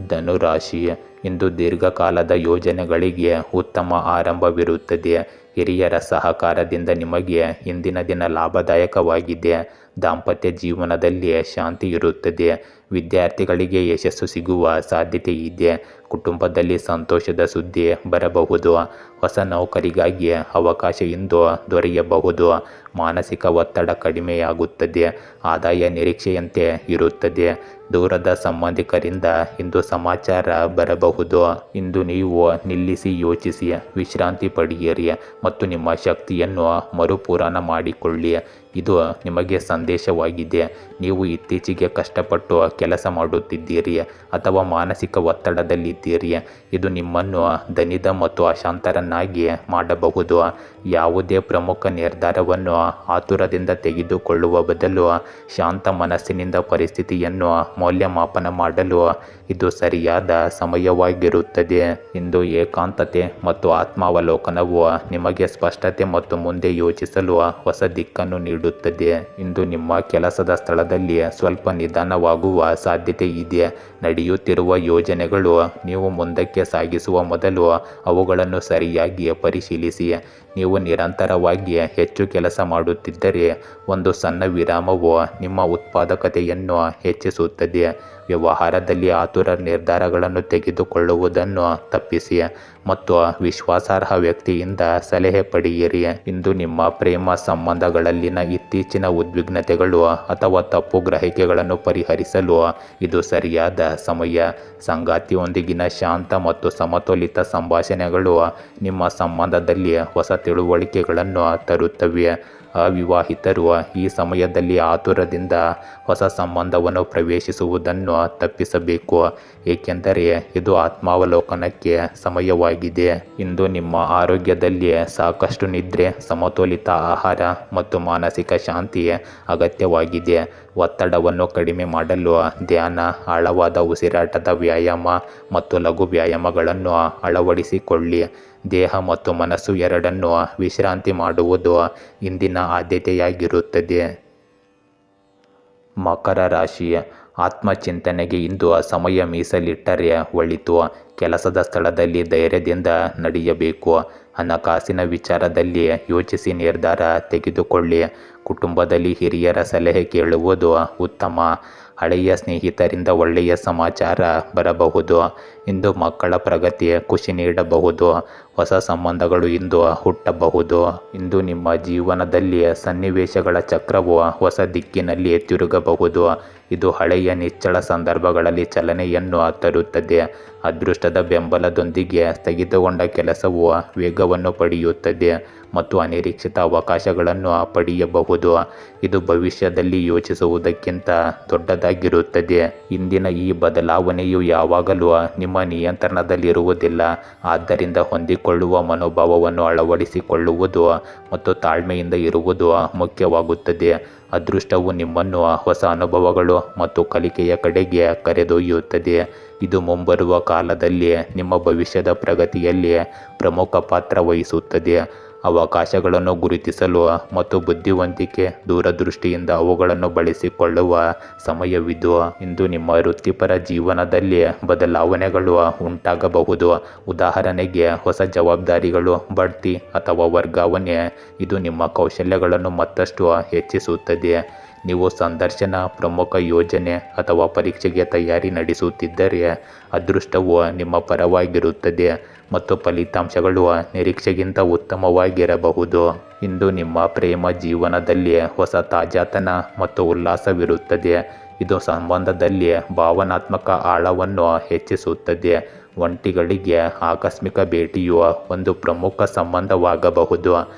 Speaker 1: ಧನುರಾಶಿ, ಇಂದು ದೀರ್ಘಕಾಲದ ಯೋಜನೆಗಳಿಗೆ ಉತ್ತಮ ಆರಂಭವಿರುತ್ತದೆ. ಹಿರಿಯರ ಸಹಕಾರದಿಂದ ನಿಮಗೆ ಇಂದಿನ ದಿನ ಲಾಭದಾಯಕವಾಗಿದೆ. ದಾಂಪತ್ಯ ಜೀವನದಲ್ಲಿ ಶಾಂತಿ ಇರುತ್ತದೆ. ವಿದ್ಯಾರ್ಥಿಗಳಿಗೆ ಯಶಸ್ಸು ಸಿಗುವ ಸಾಧ್ಯತೆ ಇದೆ. ಕುಟುಂಬದಲ್ಲಿ ಸಂತೋಷದ ಸುದ್ದಿ ಬರಬಹುದು. ಹೊಸ ನೌಕರಿಗಾಗಿ ಅವಕಾಶ ಇಂದು ದೊರೆಯಬಹುದು. ಮಾನಸಿಕ ಒತ್ತಡ ಕಡಿಮೆಯಾಗುತ್ತದೆ. ಆದಾಯ ನಿರೀಕ್ಷೆಯಂತೆ ಇರುತ್ತದೆ. ದೂರದ ಸಂಬಂಧಿಕರಿಂದ ಇಂದು ಸಮಾಚಾರ ಬರಬಹುದು. ಇಂದು ನೀವು ನಿಲ್ಲಿಸಿ ಯೋಚಿಸಿ, ವಿಶ್ರಾಂತಿ ಪಡೆಯಿರಿ ಮತ್ತು ನಿಮ್ಮ ಶಕ್ತಿಯನ್ನು ಮರುಪೂರಣ ಮಾಡಿಕೊಳ್ಳಿ. ಇದು ನಿಮಗೆ ಸಂದೇಶವಾಗಿದೆ. ನೀವು ಇತ್ತೀಚೆಗೆ ಕಷ್ಟಪಟ್ಟು ಕೆಲಸ ಮಾಡುತ್ತಿದ್ದೀರಿ ಅಥವಾ ಮಾನಸಿಕ ಒತ್ತಡದಲ್ಲಿದ್ದೀರಿ. ಇದು ನಿಮ್ಮನ್ನು ದಣಿದ ಮತ್ತು ಅಶಾಂತರನ್ನಾಗಿ ಮಾಡಬಹುದು. ಯಾವುದೇ ಪ್ರಮುಖ ನಿರ್ಧಾರವನ್ನು ಆತುರದಿಂದ ತೆಗೆದುಕೊಳ್ಳುವ ಬದಲು ಶಾಂತ ಮನಸ್ಸಿನಿಂದ ಪರಿಸ್ಥಿತಿಯನ್ನು ಮೌಲ್ಯಮಾಪನ ಮಾಡಲು ಇದು ಸರಿಯಾದ ಸಮಯವಾಗಿರುತ್ತದೆ. ಇಂದು ಏಕಾಂತತೆ ಮತ್ತು ಆತ್ಮಾವಲೋಕನವು ನಿಮಗೆ ಸ್ಪಷ್ಟತೆ ಮತ್ತು ಮುಂದೆ ಯೋಚಿಸಲು ಹೊಸ ದಿಕ್ಕನ್ನು ನೀಡುತ್ತದೆ. ಇಂದು ನಿಮ್ಮ ಕೆಲಸದ ಸ್ಥಳದಲ್ಲಿ ಸ್ವಲ್ಪ ನಿಧಾನವಾಗುವ ಸಾಧ್ಯತೆ ಇದೆ. ನಡೆಯುತ್ತಿರುವ ಯೋಜನೆಗಳು ನೀವು ಮುಂದಕ್ಕೆ ಸಾಗಿಸುವ ಮೊದಲು ಅವುಗಳನ್ನು ಸರಿಯಾಗಿ ಪರಿಶೀಲಿಸಿ. ನೀವು ನಿರಂತರವಾಗಿ ಹೆಚ್ಚು ಕೆಲಸ ಮಾಡುತ್ತಿದ್ದರೆ ಒಂದು ಸಣ್ಣ ವಿರಾಮವು ನಿಮ್ಮ ಉತ್ಪಾದಕತೆಯನ್ನು ಹೆಚ್ಚಿಸುತ್ತದೆ. ವ್ಯವಹಾರದಲ್ಲಿ ಆತುರ ನಿರ್ಧಾರಗಳನ್ನು ತೆಗೆದುಕೊಳ್ಳುವುದನ್ನು ತಪ್ಪಿಸಿ ಮತ್ತು ವಿಶ್ವಾಸಾರ್ಹ ವ್ಯಕ್ತಿಯಿಂದ ಸಲಹೆ ಪಡೆಯಿರಿ. ಇಂದು ನಿಮ್ಮ ಪ್ರೇಮ ಸಂಬಂಧಗಳಲ್ಲಿನ ಇತ್ತೀಚಿನ ಉದ್ವಿಗ್ನತೆಗಳು ಅಥವಾ ತಪ್ಪು ಗ್ರಹಿಕೆಗಳನ್ನು ಪರಿಹರಿಸಲು ಇದು ಸರಿಯಾದ ಸಮಯ. ಸಂಗಾತಿಯೊಂದಿಗಿನ ಶಾಂತ ಮತ್ತು ಸಮತೋಲಿತ ಸಂಭಾಷಣೆಗಳು ನಿಮ್ಮ ಸಂಬಂಧದಲ್ಲಿ ಹೊಸ ತಿಳುವಳಿಕೆಗಳನ್ನು ತರುತ್ತವೆ. ಅವಿವಾಹಿತರು ಈ ಸಮಯದಲ್ಲಿ ಆತುರದಿಂದ ಹೊಸ ಸಂಬಂಧವನ್ನು ಪ್ರವೇಶಿಸುವುದನ್ನು ತಪ್ಪಿಸಬೇಕು, ಏಕೆಂದರೆ ಇದು ಆತ್ಮಾವಲೋಕನಕ್ಕೆ ಸಮಯವಾಗಿದೆ. ಇಂದು ನಿಮ್ಮ ಆರೋಗ್ಯದಲ್ಲಿ ಸಾಕಷ್ಟು ನಿದ್ರೆ, ಸಮತೋಲಿತ ಆಹಾರ ಮತ್ತು ಮಾನಸಿಕ ಶಾಂತಿ ಅಗತ್ಯವಾಗಿದೆ. ಒತ್ತಡವನ್ನು ಕಡಿಮೆ ಮಾಡಲು ಧ್ಯಾನ, ಆಳವಾದ ಉಸಿರಾಟದ ವ್ಯಾಯಾಮ ಮತ್ತು ಲಘು ವ್ಯಾಯಾಮಗಳನ್ನು ಅಳವಡಿಸಿಕೊಳ್ಳಿ. ದೇಹ ಮತ್ತು ಮನಸ್ಸು ಎರಡನ್ನೂ ವಿಶ್ರಾಂತಿ ಮಾಡುವುದು ಇಂದಿನ ಆದ್ಯತೆಯಾಗಿರುತ್ತದೆ. ಮಕರ ರಾಶಿ, ಆತ್ಮಚಿಂತನೆಗೆ ಇಂದು ಸಮಯ ಮೀಸಲಿಟ್ಟರೆ ಒಳಿತು. ಕೆಲಸದ ಸ್ಥಳದಲ್ಲಿ ಧೈರ್ಯದಿಂದ ನಡೆಯಬೇಕು. ಹಣಕಾಸಿನ ವಿಚಾರದಲ್ಲಿ ಯೋಚಿಸಿ ನಿರ್ಧಾರ ತೆಗೆದುಕೊಳ್ಳಿ. ಕುಟುಂಬದಲ್ಲಿ ಹಿರಿಯರ ಸಲಹೆ ಕೇಳುವುದು ಉತ್ತಮ. ಹಳೆಯ ಸ್ನೇಹಿತರಿಂದ ಒಳ್ಳೆಯ ಸಮಾಚಾರ ಬರಬಹುದು. ಇಂದು ಮಕ್ಕಳ ಪ್ರಗತಿ ಖುಷಿ ನೀಡಬಹುದು. ಹೊಸ ಸಂಬಂಧಗಳು ಇಂದು ಹುಟ್ಟಬಹುದು. ಇಂದು ನಿಮ್ಮ ಜೀವನದಲ್ಲಿ ಸನ್ನಿವೇಶಗಳ ಚಕ್ರವು ಹೊಸ ದಿಕ್ಕಿನಲ್ಲಿ ತಿರುಗಬಹುದು. ಇದು ಹಳೆಯ ನಿಚ್ಚಳ ಸಂದರ್ಭಗಳಲ್ಲಿ ಚಲನೆಯನ್ನು ತರುತ್ತದೆ. ಅದೃಷ್ಟದ ಬೆಂಬಲದೊಂದಿಗೆ ಸ್ಥಗಿತಗೊಂಡ ಕೆಲಸವು ವೇಗವನ್ನು ಪಡೆಯುತ್ತದೆ ಮತ್ತು ಅನಿರೀಕ್ಷಿತ ಅವಕಾಶಗಳನ್ನು ಪಡೆಯಬಹುದು. ಇದು ಭವಿಷ್ಯದಲ್ಲಿ ಯೋಚಿಸುವುದಕ್ಕಿಂತ ದೊಡ್ಡದಾಗಿರುತ್ತದೆ. ಇಂದಿನ ಈ ಬದಲಾವಣೆಯು ಯಾವಾಗಲೂ ನಿಮ್ಮ ನಿಯಂತ್ರಣದಲ್ಲಿರುವುದಿಲ್ಲ. ಆದ್ದರಿಂದ ಹೊಂದಿಕೊಳ್ಳುವ ಮನೋಭಾವವನ್ನು ಅಳವಡಿಸಿಕೊಳ್ಳುವುದು ಮತ್ತು ತಾಳ್ಮೆಯಿಂದ ಇರುವುದು ಮುಖ್ಯವಾಗುತ್ತದೆ. ಅದೃಷ್ಟವು ನಿಮ್ಮನ್ನು ಹೊಸ ಅನುಭವಗಳು ಮತ್ತು ಕಲಿಕೆಯ ಕಡೆಗೆ ಕರೆದೊಯ್ಯುತ್ತದೆ. ಇದು ಮುಂಬರುವ ಕಾಲದಲ್ಲಿ ನಿಮ್ಮ ಭವಿಷ್ಯದ ಪ್ರಗತಿಯಲ್ಲಿ ಪ್ರಮುಖ ಪಾತ್ರ ವಹಿಸುತ್ತದೆ. ಅವಕಾಶಗಳನ್ನು ಗುರುತಿಸಲು ಮತ್ತು ಬುದ್ಧಿವಂತಿಕೆ ದೂರದೃಷ್ಟಿಯಿಂದ ಅವುಗಳನ್ನು ಬಳಸಿಕೊಳ್ಳುವ ಸಮಯವಿದು. ಇಂದು ನಿಮ್ಮ ವೃತ್ತಿಪರ ಜೀವನದಲ್ಲಿ ಬದಲಾವಣೆಗಳು ಉಂಟಾಗಬಹುದು. ಉದಾಹರಣೆಗೆ ಹೊಸ ಜವಾಬ್ದಾರಿಗಳು, ಬಡ್ತಿ ಅಥವಾ ವರ್ಗಾವಣೆ. ಇದು ನಿಮ್ಮ ಕೌಶಲ್ಯಗಳನ್ನು ಮತ್ತಷ್ಟು ಹೆಚ್ಚಿಸುತ್ತದೆ. ನೀವು ಸಂದರ್ಶನ, ಪ್ರಮುಖ ಯೋಜನೆ ಅಥವಾ ಪರೀಕ್ಷೆಗೆ ತಯಾರಿ ನಡೆಸುತ್ತಿದ್ದರೆ ಅದೃಷ್ಟವು ನಿಮ್ಮ ಪರವಾಗಿರುತ್ತದೆ ಮತ್ತು ಫಲಿತಾಂಶಗಳು ನಿರೀಕ್ಷೆಗಿಂತ ಉತ್ತಮವಾಗಿರಬಹುದು. ಇಂದು ನಿಮ್ಮ ಪ್ರೇಮ ಜೀವನದಲ್ಲಿ ಹೊಸ ತಾಜಾತನ ಮತ್ತು ಉಲ್ಲಾಸವಿರುತ್ತದೆ. ಇದು ಸಂಬಂಧದಲ್ಲಿ ಭಾವನಾತ್ಮಕ ಆಳವನ್ನು ಹೆಚ್ಚಿಸುತ್ತದೆ. ಒಂಟಿಗಳಿಗೆ ಆಕಸ್ಮಿಕ ಭೇಟಿಯು ಒಂದು ಪ್ರಮುಖ ಸಂಬಂಧವಾಗಬಹುದು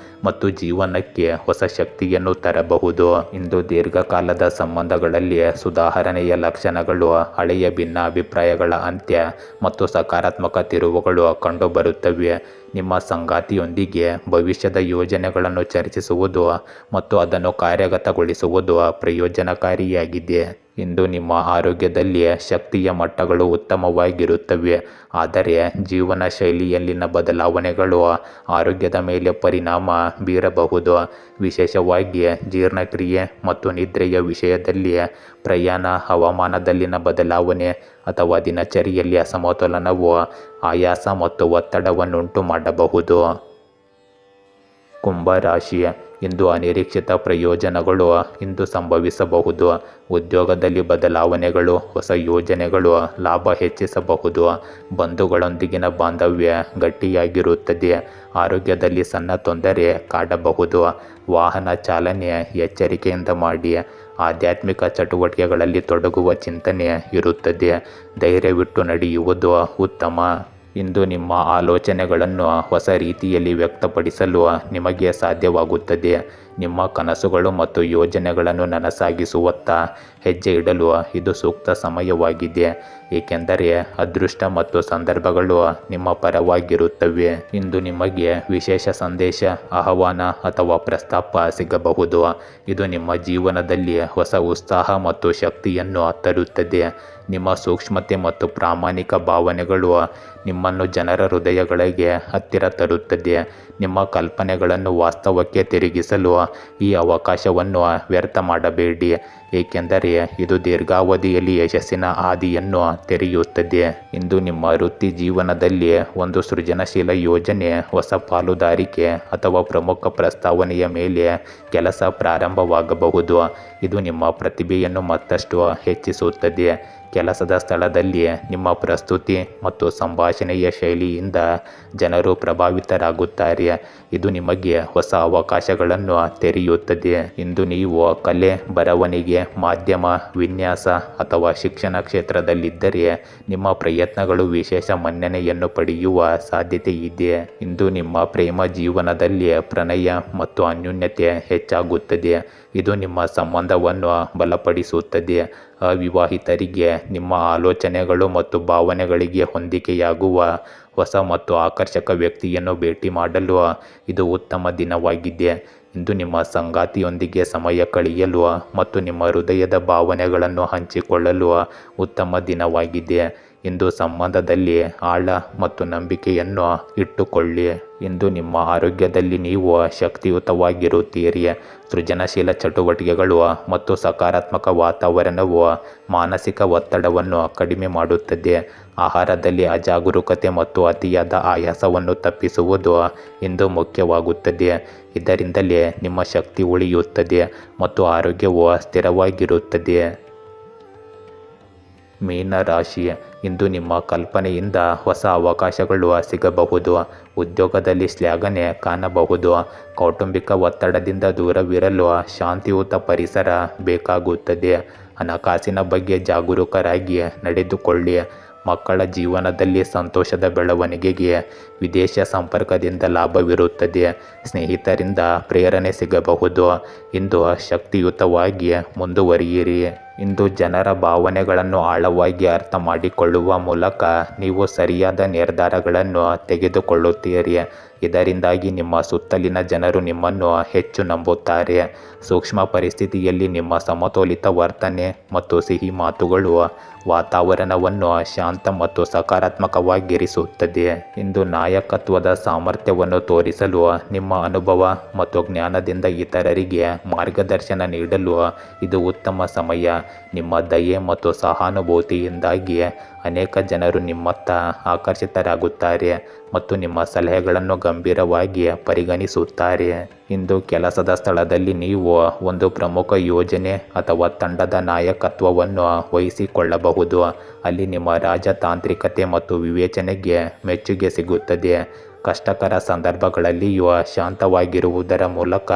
Speaker 1: ಮತ್ತು ಜೀವನಕ್ಕೆ ಹೊಸ ಶಕ್ತಿಯನ್ನು ತರಬಹುದು. ಇಂದು ದೀರ್ಘಕಾಲದ ಸಂಬಂಧಗಳಲ್ಲಿ ಸುಧಾರಣೆಯ ಲಕ್ಷಣಗಳು, ಹಳೆಯ ಭಿನ್ನಾಭಿಪ್ರಾಯಗಳ ಅಂತ್ಯ ಮತ್ತು ಸಕಾರಾತ್ಮಕ ತಿರುವುಗಳು ಕಂಡುಬರುತ್ತವೆ. ನಿಮ್ಮ ಸಂಗಾತಿಯೊಂದಿಗೆ ಭವಿಷ್ಯದ ಯೋಜನೆಗಳನ್ನು ಚರ್ಚಿಸುವುದು ಮತ್ತು ಅದನ್ನು ಕಾರ್ಯಗತಗೊಳಿಸುವುದು ಪ್ರಯೋಜನಕಾರಿಯಾಗಿದೆ. ಇಂದು ನಿಮ್ಮ ಆರೋಗ್ಯದಲ್ಲಿ ಶಕ್ತಿಯ ಮಟ್ಟಗಳು ಉತ್ತಮವಾಗಿರುತ್ತವೆ, ಆದರೆ ಜೀವನ ಶೈಲಿಯಲ್ಲಿನ ಬದಲಾವಣೆಗಳು ಆರೋಗ್ಯದ ಮೇಲೆ ಪರಿಣಾಮ ಬೀರಬಹುದು. ವಿಶೇಷವಾಗಿ ಜೀರ್ಣಕ್ರಿಯೆ ಮತ್ತು ನಿದ್ರೆಯ ವಿಷಯದಲ್ಲಿ. ಪ್ರಯಾಣ, ಹವಾಮಾನದಲ್ಲಿನ ಬದಲಾವಣೆ ಅಥವಾ ದಿನಚರಿಯಲ್ಲಿ ಅಸಮತೋಲನವು ಆಯಾಸ ಮತ್ತು ಒತ್ತಡವನ್ನುಂಟು ಮಾಡಬಹುದು. ಕುಂಭ ರಾಶಿ, ಇಂದು ಅನಿರೀಕ್ಷಿತ ಪ್ರಯೋಜನಗಳು ಇಂದು ಸಂಭವಿಸಬಹುದು. ಉದ್ಯೋಗದಲ್ಲಿ ಬದಲಾವಣೆಗಳು, ಹೊಸ ಯೋಜನೆಗಳು ಲಾಭ ಹೆಚ್ಚಿಸಬಹುದು. ಬಂಧುಗಳೊಂದಿಗಿನ ಬಾಂಧವ್ಯ ಗಟ್ಟಿಯಾಗಿರುತ್ತದೆ. ಆರೋಗ್ಯದಲ್ಲಿ ಸಣ್ಣ ತೊಂದರೆ ಕಾಡಬಹುದು. ವಾಹನ ಚಾಲನೆ ಎಚ್ಚರಿಕೆಯಿಂದ ಮಾಡಿ. ಆಧ್ಯಾತ್ಮಿಕ ಚಟುವಟಿಕೆಗಳಲ್ಲಿ ತೊಡಗುವ ಚಿಂತನೆ ಇರುತ್ತದೆ. ಧೈರ್ಯವಿಟ್ಟು ನಡೆಯುವುದು ಉತ್ತಮ. ಇಂದು ನಿಮ್ಮ ಆಲೋಚನೆಗಳನ್ನು ಹೊಸ ರೀತಿಯಲ್ಲಿ ವ್ಯಕ್ತಪಡಿಸಲು ನಿಮಗೆ ಸಾಧ್ಯವಾಗುತ್ತದೆ. ನಿಮ್ಮ ಕನಸುಗಳು ಮತ್ತು ಯೋಜನೆಗಳನ್ನು ನನಸಾಗಿಸುವತ್ತ ಹೆಜ್ಜೆ ಇಡಲು ಇದು ಸೂಕ್ತ ಸಮಯವಾಗಿದೆ, ಏಕೆಂದರೆ ಅದೃಷ್ಟ ಮತ್ತು ಸಂದರ್ಭಗಳು ನಿಮ್ಮ ಪರವಾಗಿರುತ್ತವೆ. ಇಂದು ನಿಮಗೆ ವಿಶೇಷ ಸಂದೇಶ, ಆಹ್ವಾನ ಅಥವಾ ಪ್ರಸ್ತಾಪ ಸಿಗಬಹುದು. ಇದು ನಿಮ್ಮ ಜೀವನದಲ್ಲಿ ಹೊಸ ಉತ್ಸಾಹ ಮತ್ತು ಶಕ್ತಿಯನ್ನು ತರುತ್ತದೆ. ನಿಮ್ಮ ಸೂಕ್ಷ್ಮತೆ ಮತ್ತು ಪ್ರಾಮಾಣಿಕ ಭಾವನೆಗಳು ನಿಮ್ಮನ್ನು ಜನರ ಹೃದಯಗಳಿಗೆ ಹತ್ತಿರ ತರುತ್ತದೆ. ನಿಮ್ಮ ಕಲ್ಪನೆಗಳನ್ನು ವಾಸ್ತವಕ್ಕೆ ತಿರುಗಿಸಲು ಈ ಅವಕಾಶವನ್ನು ವ್ಯರ್ಥ ಮಾಡಬೇಡಿ, ಏಕೆಂದರೆ ಇದು ದೀರ್ಘಾವಧಿಯಲ್ಲಿ ಯಶಸ್ಸಿನ ಹಾದಿಯನ್ನು ತೆರೆಯುತ್ತದೆ. ಇಂದು ನಿಮ್ಮ ವೃತ್ತಿ ಜೀವನದಲ್ಲಿ ಒಂದು ಸೃಜನಶೀಲ ಯೋಜನೆ, ಹೊಸ ಪಾಲುದಾರಿಕೆ ಅಥವಾ ಪ್ರಮುಖ ಪ್ರಸ್ತಾವನೆಯ ಮೇಲೆ ಕೆಲಸ ಪ್ರಾರಂಭವಾಗಬಹುದು. ಇದು ನಿಮ್ಮ ಪ್ರತಿಭೆಯನ್ನು ಮತ್ತಷ್ಟು ಹೆಚ್ಚಿಸುತ್ತದೆ. ಕೆಲಸದ ಸ್ಥಳದಲ್ಲಿ ನಿಮ್ಮ ಪ್ರಸ್ತುತಿ ಮತ್ತು ಸಂಭಾಷಣೆಯ ಶೈಲಿಯಿಂದ ಜನರು ಪ್ರಭಾವಿತರಾಗುತ್ತಾರೆ. ಇದು ನಿಮಗೆ ಹೊಸ ಅವಕಾಶಗಳನ್ನು ತೆರೆಯುತ್ತದೆ. ಇಂದು ನೀವು ಕಲೆ, ಬರವಣಿಗೆ, ಮಾಧ್ಯಮ, ವಿನ್ಯಾಸ ಅಥವಾ ಶಿಕ್ಷಣ ಕ್ಷೇತ್ರದಲ್ಲಿದ್ದರೆ ನಿಮ್ಮ ಪ್ರಯತ್ನಗಳು ವಿಶೇಷ ಮನ್ನಣೆಯನ್ನು ಪಡೆಯುವ ಸಾಧ್ಯತೆ ಇದೆ. ಇಂದು ನಿಮ್ಮ ಪ್ರೇಮ ಜೀವನದಲ್ಲಿ ಪ್ರಣಯ ಮತ್ತು ಅನ್ಯೋನ್ಯತೆ ಹೆಚ್ಚಾಗುತ್ತದೆ. ಇದು ನಿಮ್ಮ ಸಂಬಂಧವನ್ನು ಬಲಪಡಿಸುತ್ತದೆ. ಅವಿವಾಹಿತರಿಗೆ ನಿಮ್ಮ ಆಲೋಚನೆಗಳು ಮತ್ತು ಭಾವನೆಗಳಿಗೆ ಹೊಂದಿಕೆಯಾಗುವ ಹೊಸ ಮತ್ತು ಆಕರ್ಷಕ ವ್ಯಕ್ತಿಯನ್ನು ಭೇಟಿ ಮಾಡಲು ಇದು ಉತ್ತಮ ದಿನವಾಗಿದೆ. ಇಂದು ನಿಮ್ಮ ಸಂಗಾತಿಯೊಂದಿಗೆ ಸಮಯ ಕಳೆಯಲು ಮತ್ತು ನಿಮ್ಮ ಹೃದಯದ ಭಾವನೆಗಳನ್ನು ಹಂಚಿಕೊಳ್ಳಲು ಉತ್ತಮ ದಿನವಾಗಿದೆ. ಇಂದು ಸಂಬಂಧದಲ್ಲಿ ಆಳ ಮತ್ತು ನಂಬಿಕೆಯನ್ನು ಇಟ್ಟುಕೊಳ್ಳಿ. ಇಂದು ನಿಮ್ಮ ಆರೋಗ್ಯದಲ್ಲಿ ನೀವು ಶಕ್ತಿಯುತವಾಗಿರುತ್ತೀರಿ. ಸೃಜನಶೀಲ ಚಟುವಟಿಕೆಗಳು ಮತ್ತು ಸಕಾರಾತ್ಮಕ ವಾತಾವರಣವು ಮಾನಸಿಕ ಒತ್ತಡವನ್ನು ಕಡಿಮೆ ಮಾಡುತ್ತದೆ. ಆಹಾರದಲ್ಲಿ ಅಜಾಗರೂಕತೆ ಮತ್ತು ಅತಿಯಾದ ಆಯಾಸವನ್ನು ತಪ್ಪಿಸುವುದು ಇಂದು ಮುಖ್ಯವಾಗುತ್ತದೆ. ಇದರಿಂದಲೇ ನಿಮ್ಮ ಶಕ್ತಿ ಉಳಿಯುತ್ತದೆ ಮತ್ತು ಆರೋಗ್ಯವು ಸ್ಥಿರವಾಗಿರುತ್ತದೆ. ಮೀನ ರಾಶಿ, ಇಂದು ನಿಮ್ಮ ಕಲ್ಪನೆಯಿಂದ ಹೊಸ ಅವಕಾಶಗಳು ಸಿಗಬಹುದು. ಉದ್ಯೋಗದಲ್ಲಿ ಶ್ಲಾಘನೆ ಕಾಣಬಹುದು. ಕೌಟುಂಬಿಕ ಒತ್ತಡದಿಂದ ದೂರವಿರಲು ಶಾಂತಿಯುತ ಪರಿಸರ ಬೇಕಾಗುತ್ತದೆ. ಹಣಕಾಸಿನ ಬಗ್ಗೆ ಜಾಗರೂಕರಾಗಿ ನಡೆದುಕೊಳ್ಳಿ. ಮಕ್ಕಳ ಜೀವನದಲ್ಲಿ ಸಂತೋಷದ ಬೆಳವಣಿಗೆಗೆ ವಿದೇಶ ಸಂಪರ್ಕದಿಂದ ಲಾಭವಿರುತ್ತದೆ. ಸ್ನೇಹಿತರಿಂದ ಪ್ರೇರಣೆ ಸಿಗಬಹುದು. ಇಂದು ಶಕ್ತಿಯುತವಾಗಿ ಮುಂದುವರಿಯಿರಿ. ಇಂದು ಜನರ ಭಾವನೆಗಳನ್ನು ಆಳವಾಗಿ ಅರ್ಥ ಮಾಡಿಕೊಳ್ಳುವ ಮೂಲಕ ನೀವು ಸರಿಯಾದ ನಿರ್ಧಾರಗಳನ್ನು ತೆಗೆದುಕೊಳ್ಳುತ್ತೀರಿ. ಇದರಿಂದಾಗಿ ನಿಮ್ಮ ಸುತ್ತಲಿನ ಜನರು ನಿಮ್ಮನ್ನು ಹೆಚ್ಚು ನಂಬುತ್ತಾರೆ. ಸೂಕ್ಷ್ಮ ಪರಿಸ್ಥಿತಿಯಲ್ಲಿ ನಿಮ್ಮ ಸಮತೋಲಿತ ವರ್ತನೆ ಮತ್ತು ಸಿಹಿ ಮಾತುಗಳು ವಾತಾವರಣವನ್ನು ಶಾಂತ ಮತ್ತು ಸಕಾರಾತ್ಮಕವಾಗಿರಿಸುತ್ತದೆ. ಇಂದು ನಾಯಕತ್ವದ ಸಾಮರ್ಥ್ಯವನ್ನು ತೋರಿಸಲು ನಿಮ್ಮ ಅನುಭವ ಮತ್ತು ಜ್ಞಾನದಿಂದ ಇತರರಿಗೆ ಮಾರ್ಗದರ್ಶನ ನೀಡಲು ಇದು ಉತ್ತಮ ಸಮಯ. ನಿಮ್ಮ ದಯೆ ಮತ್ತು ಸಹಾನುಭೂತಿಯಿಂದಾಗಿ ಅನೇಕ ಜನರು ನಿಮ್ಮತ್ತ ಆಕರ್ಷಿತರಾಗುತ್ತಾರೆ ಮತ್ತು ನಿಮ್ಮ ಸಲಹೆಗಳನ್ನು ಗಂಭೀರವಾಗಿ ಪರಿಗಣಿಸುತ್ತಾರೆ. ಇಂದು ಕೆಲಸದ ಸ್ಥಳದಲ್ಲಿ ನೀವು ಒಂದು ಪ್ರಮುಖ ಯೋಜನೆ ಅಥವಾ ತಂಡದ ನಾಯಕತ್ವವನ್ನು ವಹಿಸಿಕೊಳ್ಳಬಹುದು. ಅಲ್ಲಿ ನಿಮ್ಮ ರಾಜತಾಂತ್ರಿಕತೆ ಮತ್ತು ವಿವೇಚನೆಗೆ ಮೆಚ್ಚುಗೆ ಸಿಗುತ್ತದೆ. ಕಷ್ಟಕರ ಸಂದರ್ಭಗಳಲ್ಲಿಯೂ ಶಾಂತವಾಗಿರುವುದರ ಮೂಲಕ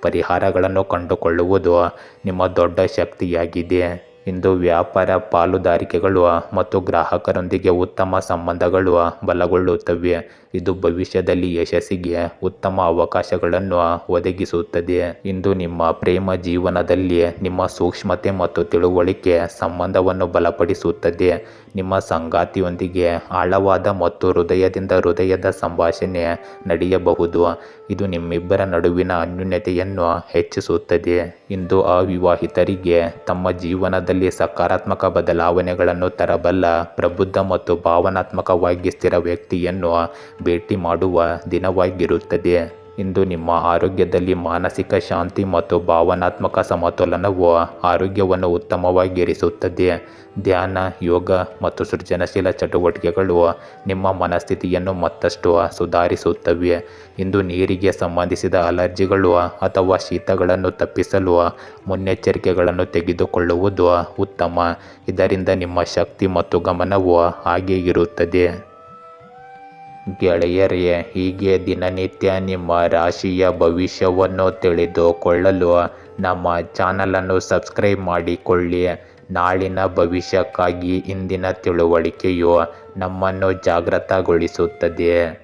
Speaker 1: ಪರಿಹಾರಗಳನ್ನು ಕಂಡುಕೊಳ್ಳುವುದು ನಿಮ್ಮ ದೊಡ್ಡ ಶಕ್ತಿಯಾಗಿದೆ. ಇಂದು ವ್ಯಾಪಾರ ಪಾಲುದಾರಿಕೆಗಳು ಮತ್ತು ಗ್ರಾಹಕರೊಂದಿಗೆ ಉತ್ತಮ ಸಂಬಂಧಗಳು ಬಲಗೊಳ್ಳುತ್ತವೆ. ಇದು ಭವಿಷ್ಯದಲ್ಲಿ ಯಶಸ್ಸಿಗೆ ಉತ್ತಮ ಅವಕಾಶಗಳನ್ನು ಒದಗಿಸುತ್ತದೆ. ಇಂದು ನಿಮ್ಮ ಪ್ರೇಮ ಜೀವನದಲ್ಲಿ ನಿಮ್ಮ ಸೂಕ್ಷ್ಮತೆ ಮತ್ತು ತಿಳುವಳಿಕೆ ಸಂಬಂಧವನ್ನು ಬಲಪಡಿಸುತ್ತದೆ. ನಿಮ್ಮ ಸಂಗಾತಿಯೊಂದಿಗೆ ಆಳವಾದ ಮತ್ತು ಹೃದಯದಿಂದ ಹೃದಯದ ಸಂಭಾಷಣೆ ನಡೆಯಬಹುದು. ಇದು ನಿಮ್ಮಿಬ್ಬರ ನಡುವಿನ ಅನ್ಯೋನ್ಯತೆಯನ್ನು ಹೆಚ್ಚಿಸುತ್ತದೆ. ಇಂದು ಅವಿವಾಹಿತರಿಗೆ ತಮ್ಮ ಜೀವನದಲ್ಲಿ ಸಕಾರಾತ್ಮಕ ಬದಲಾವಣೆಗಳನ್ನು ತರಬಲ್ಲ ಪ್ರಬುದ್ಧ ಮತ್ತು ಭಾವನಾತ್ಮಕವಾಗಿ ಸ್ಥಿರ ವ್ಯಕ್ತಿಯನ್ನು ಭೇಟಿ ಮಾಡುವ ದಿನವಾಗಿರುತ್ತದೆ. ಇಂದು ನಿಮ್ಮ ಆರೋಗ್ಯದಲ್ಲಿ ಮಾನಸಿಕ ಶಾಂತಿ ಮತ್ತು ಭಾವನಾತ್ಮಕ ಸಮತೋಲನವು ಆರೋಗ್ಯವನ್ನು ಉತ್ತಮವಾಗಿರಿಸುತ್ತದೆ. ಧ್ಯಾನ, ಯೋಗ ಮತ್ತು ಸೃಜನಶೀಲ ಚಟುವಟಿಕೆಗಳು ನಿಮ್ಮ ಮನಸ್ಥಿತಿಯನ್ನು ಮತ್ತಷ್ಟು ಸುಧಾರಿಸುತ್ತವೆ. ಇಂದು ನೀರಿಗೆ ಸಂಬಂಧಿಸಿದ ಅಲರ್ಜಿಗಳು ಅಥವಾ ಶೀತಗಳನ್ನು ತಪ್ಪಿಸಲು ಮುನ್ನೆಚ್ಚರಿಕೆಗಳನ್ನು ತೆಗೆದುಕೊಳ್ಳುವುದು ಉತ್ತಮ. ಇದರಿಂದ ನಿಮ್ಮ ಶಕ್ತಿ ಮತ್ತು ಗಮನವು ಹಾಗೇ ಇರುತ್ತದೆ. ಗೆಳೆಯರೇ, ಹೀಗೆ ದಿನನಿತ್ಯ ನಿಮ್ಮ ರಾಶಿಯ ಭವಿಷ್ಯವನ್ನು ತಿಳಿದುಕೊಳ್ಳಲು ನಮ್ಮ ಚಾನಲನ್ನು ಸಬ್ಸ್ಕ್ರೈಬ್ ಮಾಡಿಕೊಳ್ಳಿ. ನಾಳಿನ ಭವಿಷ್ಯಕ್ಕಾಗಿ ಇಂದಿನ ತಿಳುವಳಿಕೆಯು ನಮ್ಮನ್ನು ಜಾಗೃತಗೊಳಿಸುತ್ತದೆ.